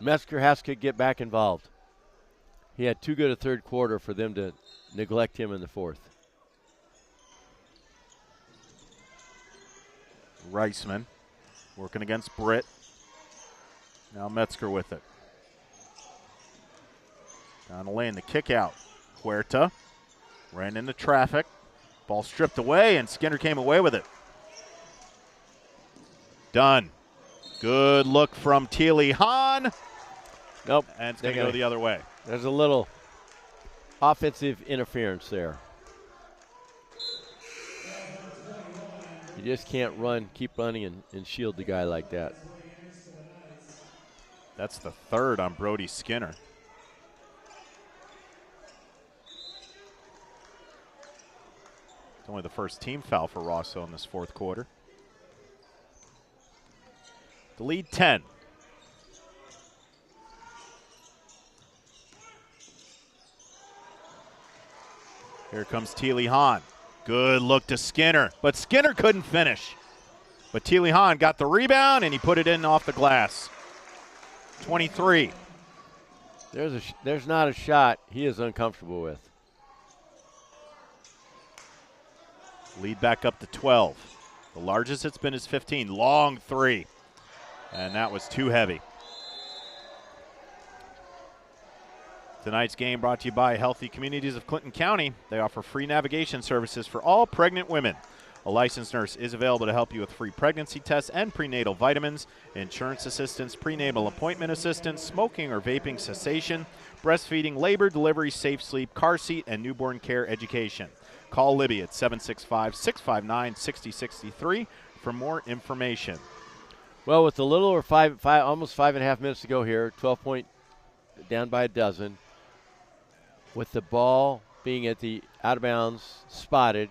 Metzger has to get back involved. He had too good a third quarter for them to neglect him in the fourth. Reisman working against Britt. Now Metzger with it. Down the lane, the kick out. Huerta ran into traffic. Ball stripped away, and Skinner came away with it. Dunn. Good look from Teely Hahn. Nope. And it's going to go the other way. There's a little offensive interference there. You just can't keep running and shield the guy like that. That's the 3rd on Brody Skinner. It's only the first team foul for Rossville in this fourth quarter. The lead 10. Here comes Teely Hahn. Good look to Skinner, but Skinner couldn't finish. But Teely Hahn got the rebound, and he put it in off the glass. 23. There's not a shot he is uncomfortable with. Lead back up to 12. The largest it's been is 15. Long 3. And that was too heavy. Tonight's game brought to you by Healthy Communities of Clinton County. They offer free navigation services for all pregnant women. A licensed nurse is available to help you with free pregnancy tests and prenatal vitamins, insurance assistance, prenatal appointment assistance, smoking or vaping cessation, breastfeeding, labor, delivery, safe sleep, car seat, and newborn care education. Call Libby at 765-659-6063 for more information. Well, with a little over almost 5.5 minutes to go here, 12-point down by a dozen. With the ball being at the out-of-bounds spotted,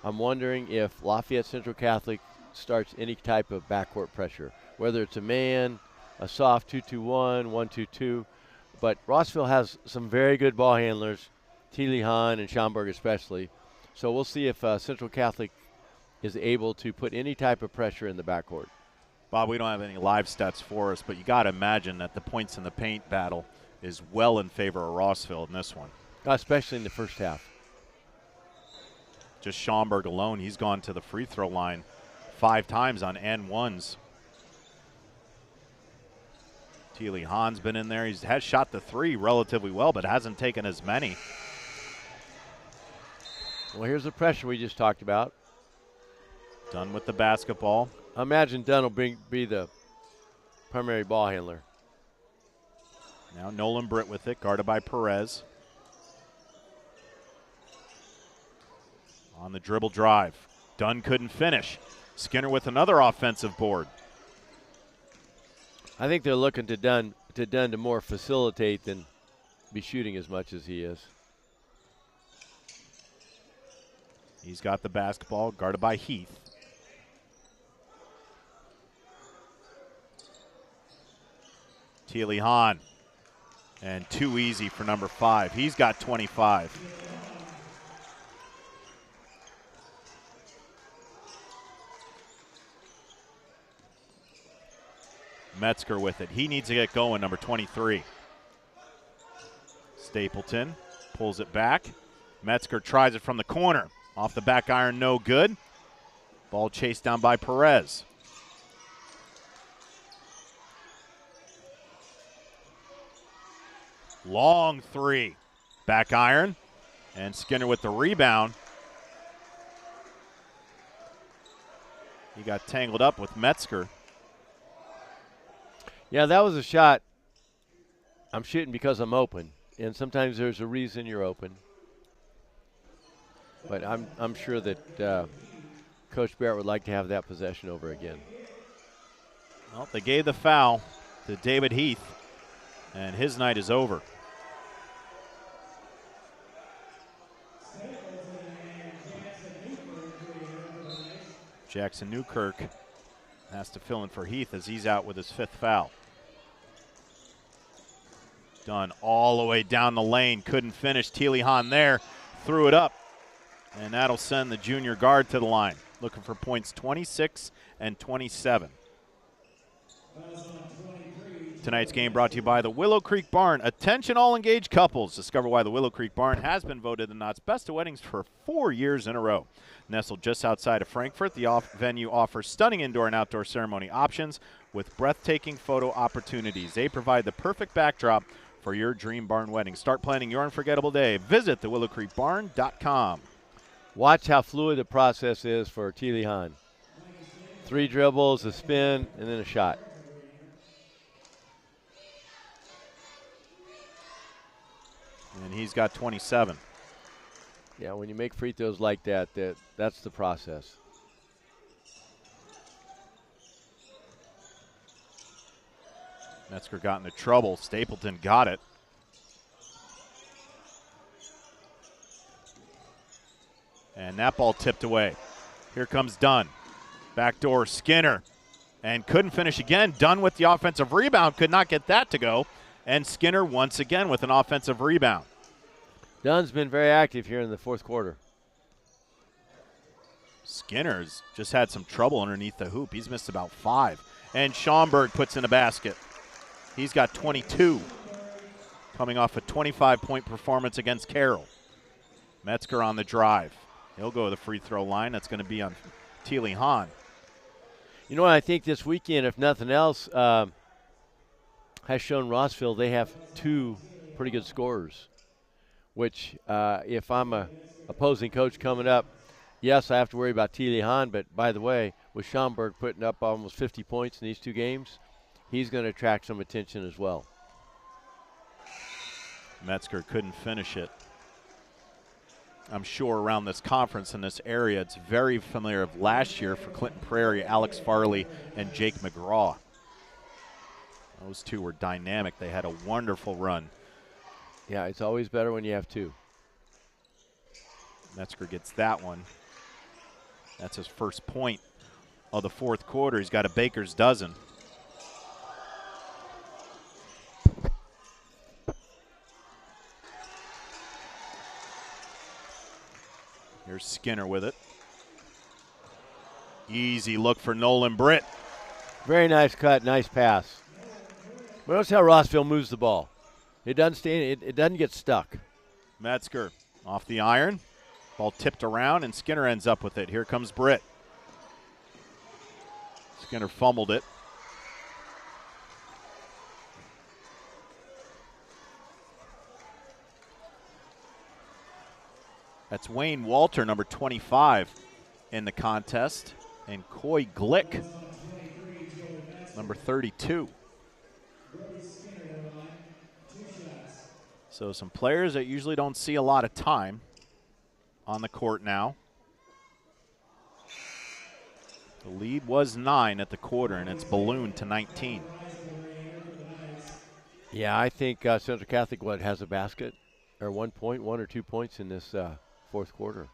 I'm wondering if Lafayette Central Catholic starts any type of backcourt pressure, whether it's a man, a soft 2-2-1, 1-2-2. But Rossville has some very good ball handlers, Teely Hahn and Schomburg especially. So we'll see if Central Catholic is able to put any type of pressure in the backcourt. Bob, we don't have any live stats for us, but you got to imagine that the points in the paint battle is well in favor of Rossville in this one. Especially in the first half. Just Schomburg alone, he's gone to the free throw line 5 times on N1s. Teely Hahn's been in there. He has shot the 3 relatively well, but hasn't taken as many. Well, here's the pressure we just talked about. Dunn with the basketball. I imagine Dunn will be the primary ball handler. Now Nolan Britt with it, guarded by Perez. On the dribble drive. Dunn couldn't finish. Skinner with another offensive board. I think they're looking to Dunn to more facilitate than be shooting as much as he is. He's got the basketball, guarded by Heath. Teely Hahn. And too easy for number 5. He's got 25. Metzger with it. He needs to get going, number 23. Stapleton pulls it back. Metzger tries it from the corner. Off the back iron, no good. Ball chased down by Perez. Long three. Back iron. And Skinner with the rebound. He got tangled up with Metzger. Yeah, that was a shot. I'm shooting because I'm open, and sometimes there's a reason you're open. But I'm sure that Coach Barrett would like to have that possession over again. Well, they gave the foul to David Heath, and his night is over. Jackson Newkirk has to fill in for Heath as he's out with his 5th foul. Dunn all the way down the lane, couldn't finish. Teely Hahn there, threw it up, and that'll send the junior guard to the line. Looking for points 26 and 27. Tonight's game brought to you by the Willow Creek Barn. Attention all engaged couples. Discover why the Willow Creek Barn has been voted the Knott's Best of Weddings for 4 years in a row. Nestled just outside of Frankfort, the venue offers stunning indoor and outdoor ceremony options with breathtaking photo opportunities. They provide the perfect backdrop for your dream barn wedding. Start planning your unforgettable day. Visit thewillowcreekbarn.com. Watch how fluid the process is for Teely Hahn. 3 dribbles, a spin, and then a shot. And he's got 27. Yeah, when you make free throws like that, that's the process. Metzger got into trouble. Stapleton got it. And that ball tipped away. Here comes Dunn. Backdoor Skinner. And couldn't finish again. Dunn with the offensive rebound. Could not get that to go. And Skinner once again with an offensive rebound. Dunn's been very active here in the 4th quarter. Skinner's just had some trouble underneath the hoop. He's missed about 5. And Schaumburg puts in a basket. He's got 22, coming off a 25-point performance against Carroll. Metzger on the drive. He'll go to the free throw line. That's going to be on Teely Hahn. You know what, I think this weekend, if nothing else, has shown Rossville they have 2 pretty good scorers, which if I'm a opposing coach coming up, yes, I have to worry about Teely Hahn, but by the way, with Schaumburg putting up almost 50 points in these 2 games, he's going to attract some attention as well. Metzger couldn't finish it. I'm sure around this conference in this area, it's very familiar of last year for Clinton Prairie, Alex Farley and Jake McGraw. Those 2 were dynamic. They had a wonderful run. Yeah, it's always better when you have 2. Metzger gets that one. That's his first point of the 4th quarter. He's got a baker's dozen. Here's Skinner with it. Easy look for Nolan Britt. Very nice cut, nice pass. But notice how Rossville moves the ball. It doesn't stay. It doesn't get stuck. Metzger off the iron. Ball tipped around, and Skinner ends up with it. Here comes Britt. Skinner fumbled it. That's Wayne Walter, number 25, in the contest. And Coy Glick, number 32. So some players that usually don't see a lot of time on the court now. The lead was 9 at the quarter, and it's ballooned to 19. Yeah, I think Central Catholic has a basket or 1 point, 1 or 2 points in this fourth quarter.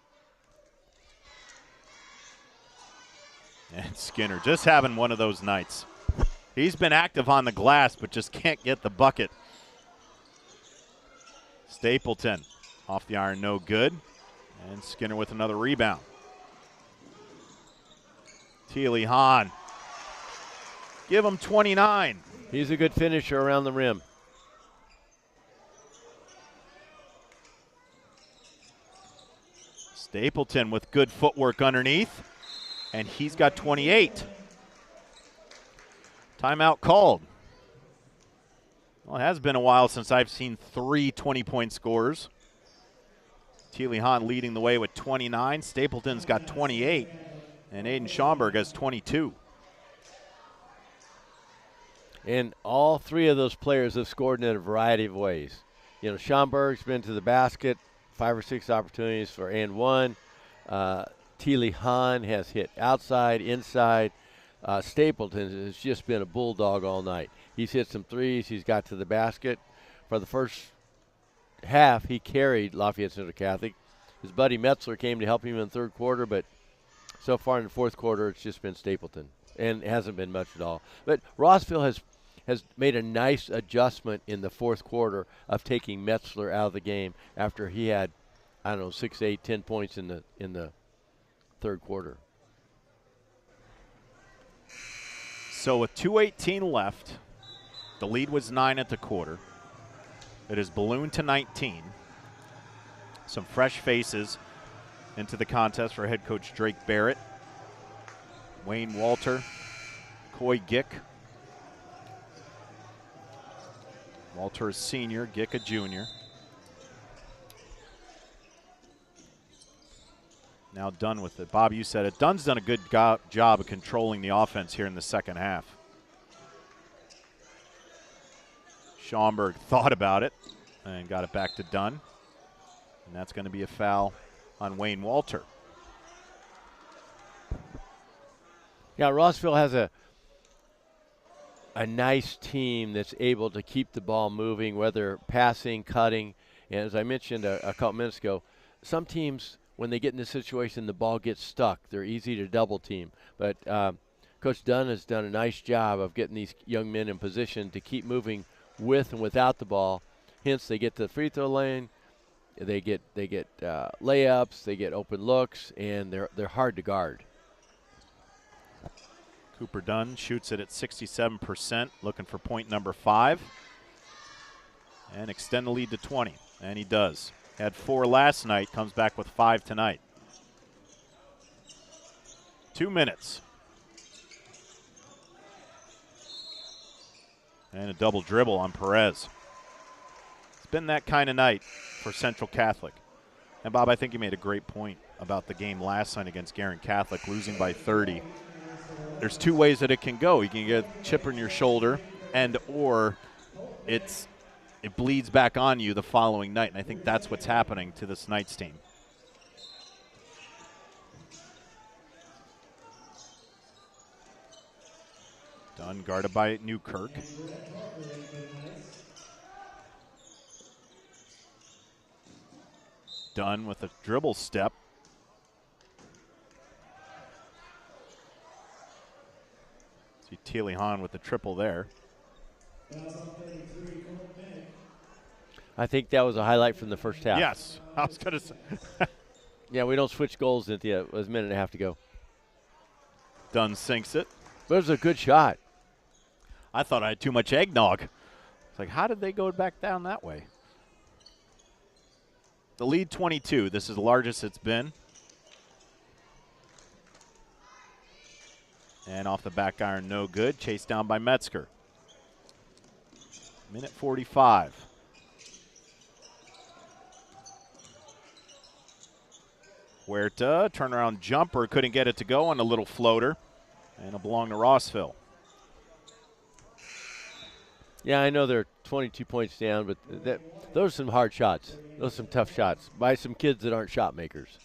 And Skinner just having one of those nights. He's been active on the glass, but just can't get the bucket. Stapleton off the iron, no good. And Skinner with another rebound. Teely Hahn. Give him 29. He's a good finisher around the rim. Stapleton with good footwork underneath. And he's got 28. Timeout called. Well, it has been a while since I've seen 3 20-point scorers. Teely Hahn leading the way with 29. Stapleton's got 28. And Aiden Schomburg has 22. And all 3 of those players have scored in a variety of ways. You know, Schomburg's been to the basket, 5 or 6 opportunities for and one. Teely Hahn has hit outside, inside. Stapleton has just been a bulldog all night. He's hit some threes. He's got to the basket. For the first half, he carried Lafayette Central Catholic. His buddy Metzler came to help him in the third quarter, but so far in the fourth quarter, it's just been Stapleton, and it hasn't been much at all. But Rossville has made a nice adjustment in the fourth quarter of taking Metzler out of the game after he had, 6, 8, 10 points in the third quarter. So with 2:18 left, the lead was 9 at the quarter. It is ballooned to 19. Some fresh faces into the contest for head coach Drake Barrett. Wayne Walter, Coy Gick. Walter is senior, Gick a junior. Now Dunn with it. Bob, you said it. Dunn's done a good job of controlling the offense here in the second half. Schomburg thought about it and got it back to Dunn. And that's going to be a foul on Wayne Walter. Yeah, Rossville has a nice team that's able to keep the ball moving, whether passing, cutting. And as I mentioned a couple minutes ago, some teams, when they get in this situation, the ball gets stuck. They're easy to double team. But Coach Dunn has done a nice job of getting these young men in position to keep moving with and without the ball. Hence, they get to the free throw lane. They get layups. They get open looks, and they're hard to guard. Cooper Dunn shoots it at 67%, looking for point number 5. And extend the lead to 20, and he does. Had 4 last night, comes back with 5 tonight. 2 minutes. And a double dribble on Perez. It's been that kind of night for Central Catholic. And Bob, I think you made a great point about the game last night against Guerin Catholic, losing by 30. There's 2 ways that it can go. You can get a chip on your shoulder, and or it bleeds back on you the following night, and I think that's what's happening to this Knights team. Dunn guarded by Newkirk. Dunn with a dribble step. See Teely Hahn with the triple there. I think that was a highlight from the first half. Yes, I was going to say. Yeah, we don't switch goals at the a minute and a half to go. Dunn sinks it. But it was a good shot. I thought I had too much eggnog. It's like, how did they go back down that way? The lead 22. This is the largest it's been. And off the back iron, no good. Chased down by Metzger. Minute 45. Huerta, turnaround jumper, couldn't get it to go on a little floater. And it'll belong to Rossville. Yeah, I know they're 22 points down, but those are some hard shots. Those are some tough shots by some kids that aren't shot makers.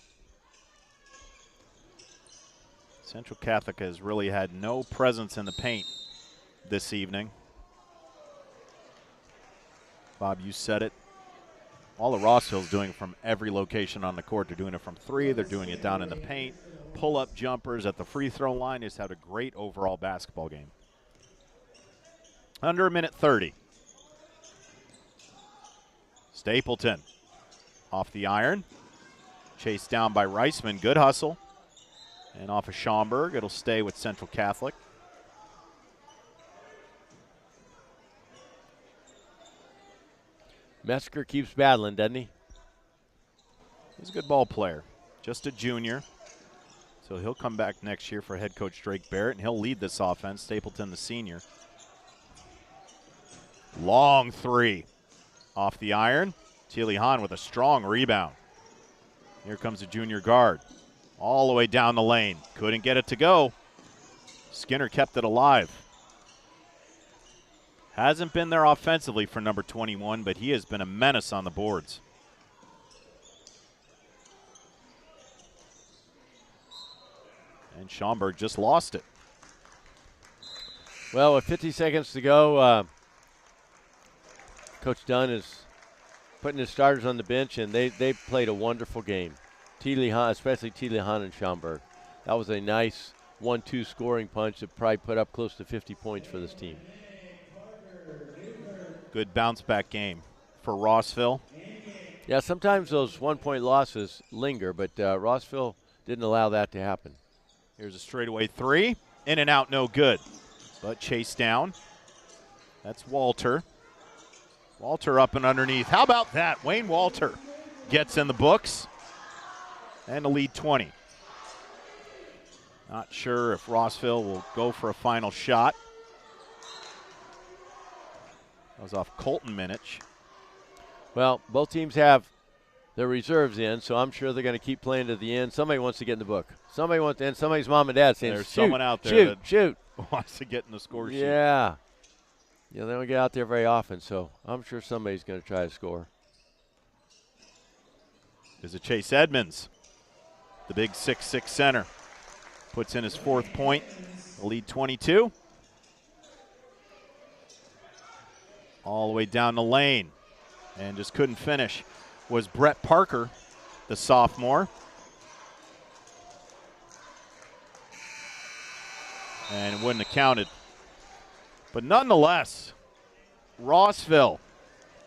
Central Catholic has really had no presence in the paint this evening. Bob, you said it. All of Rossville's doing it from every location on the court. They're doing it from three. They're doing it down in the paint. Pull-up jumpers at the free throw line. Just had a great overall basketball game. Under a minute 30. Stapleton off the iron. Chased down by Reisman. Good hustle. And off of Schaumburg. It'll stay with Central Catholic. Metzger keeps battling, doesn't he? He's a good ball player. Just a junior. So he'll come back next year for head coach Drake Barrett, and he'll lead this offense. Stapleton, the senior. Long three off the iron. Teely Hahn with a strong rebound. Here comes a junior guard. All the way down the lane. Couldn't get it to go. Skinner kept it alive. Hasn't been there offensively for number 21, but he has been a menace on the boards. And Schaumburg just lost it. Well, with 50 seconds to go, Coach Dunn is putting his starters on the bench, and they played a wonderful game. Teely Hahn, especially Teely Hahn and Schaumburg. That was a nice 1-2 scoring punch that probably put up close to 50 points for this team. Good bounce-back game for Rossville. Yeah, sometimes those one-point losses linger, but Rossville didn't allow that to happen. Here's a straightaway three. In and out, no good. But chased down. That's Walter. Walter up and underneath. How about that? Wayne Walter gets in the books. And the lead 20. Not sure if Rossville will go for a final shot. That was off Colton Minich. Well, both teams have their reserves in, so I'm sure they're going to keep playing to the end. Somebody wants to get in the book. Somebody wants, and somebody's mom and dad saying, There's shoot, someone out there shoot. Wants to get in the score sheet. Yeah. Yeah, they don't get out there very often, so I'm sure somebody's going to try to score. There's a Chase Edmonds, the big 6'6" center. Puts in his fourth point, the lead 22. All the way down the lane, and just couldn't finish, was Brett Parker, the sophomore. And it wouldn't have counted. But nonetheless, Rossville,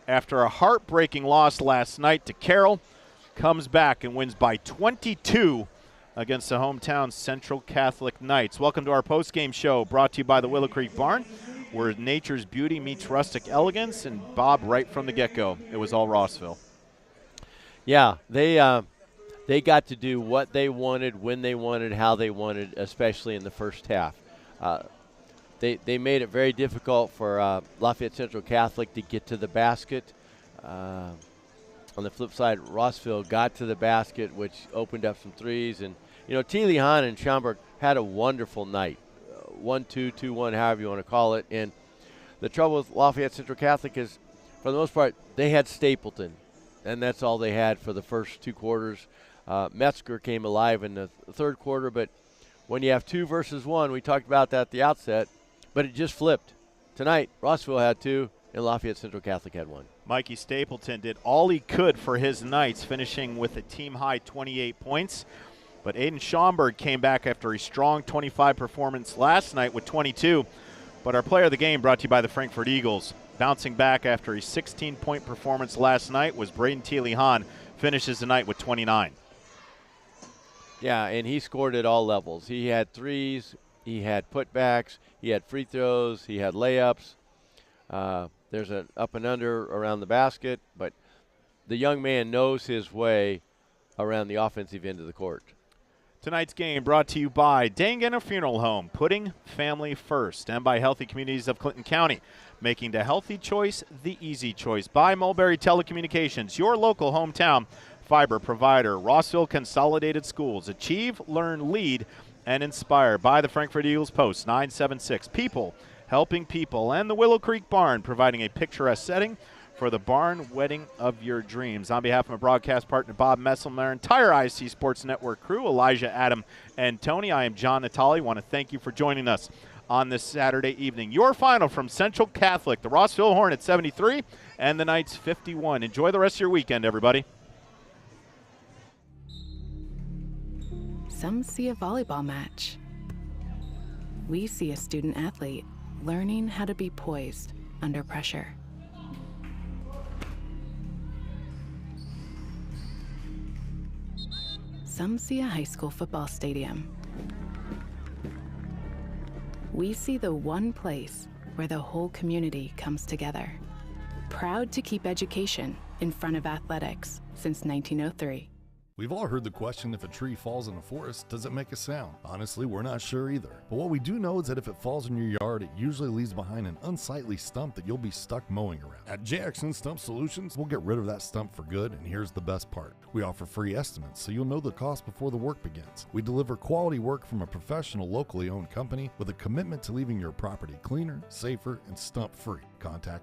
after a heartbreaking loss last night to Carroll, comes back and wins by 22 against the hometown Central Catholic Knights. Welcome to our postgame show, brought to you by the Willow Creek Barn, where nature's beauty meets rustic elegance. And Bob, right from the get-go, it was all Rossville. Yeah, they got to do what they wanted, when they wanted, how they wanted, especially in the first half. They made it very difficult for Lafayette Central Catholic to get to the basket. On the flip side, Rossville got to the basket, which opened up some threes. And, you know, Teely Hahn and Schaumburg had a wonderful night. 1-2, 2-1, however you want to call it. And the trouble with Lafayette Central Catholic is, for the most part, they had Stapleton. And that's all they had for the first two quarters. Metzger came alive in the third quarter, but when you have 2 versus 1, we talked about that at the outset, but it just flipped. Tonight, Rossville had 2, and Lafayette Central Catholic had 1. Mikey Stapleton did all he could for his Knights, finishing with a team-high 28 points. But Aiden Schaumburg came back after a strong 25 performance last night with 22. But our player of the game, brought to you by the Frankfurt Eagles, bouncing back after a 16-point performance last night, was Braden Teely Hahn, finishes the night with 29. Yeah, and he scored at all levels. He had threes, he had putbacks, he had free throws, he had layups. There's an up and under around the basket, but the young man knows his way around the offensive end of the court. Tonight's game brought to you by Dangana Funeral Home, putting family first, and by Healthy Communities of Clinton County, making the healthy choice the easy choice. By Mulberry Telecommunications, your local hometown fiber provider. Rossville Consolidated Schools, achieve, learn, lead, and inspire. By the Frankfurt Eagles Post 976, people helping people, and the Willow Creek Barn, providing a picturesque setting for the barn wedding of your dreams. On behalf of my broadcast partner, Bob Messel, and our entire IC Sports Network crew, Elijah, Adam, and Tony, I am John Natali. Want to thank you for joining us on this Saturday evening. Your final from Central Catholic, the Rossville Hornets 73 and the Knights 51. Enjoy the rest of your weekend, everybody. Some see a volleyball match. We see a student athlete learning how to be poised under pressure. Some see a high school football stadium. We see the one place where the whole community comes together. Proud to keep education in front of athletics since 1903. We've all heard the question, if a tree falls in a forest, does it make a sound? Honestly, we're not sure either. But what we do know is that if it falls in your yard, it usually leaves behind an unsightly stump that you'll be stuck mowing around. At JXN Stump Solutions, we'll get rid of that stump for good, and here's the best part. We offer free estimates, so you'll know the cost before the work begins. We deliver quality work from a professional, locally owned company with a commitment to leaving your property cleaner, safer, and stump-free. Contact us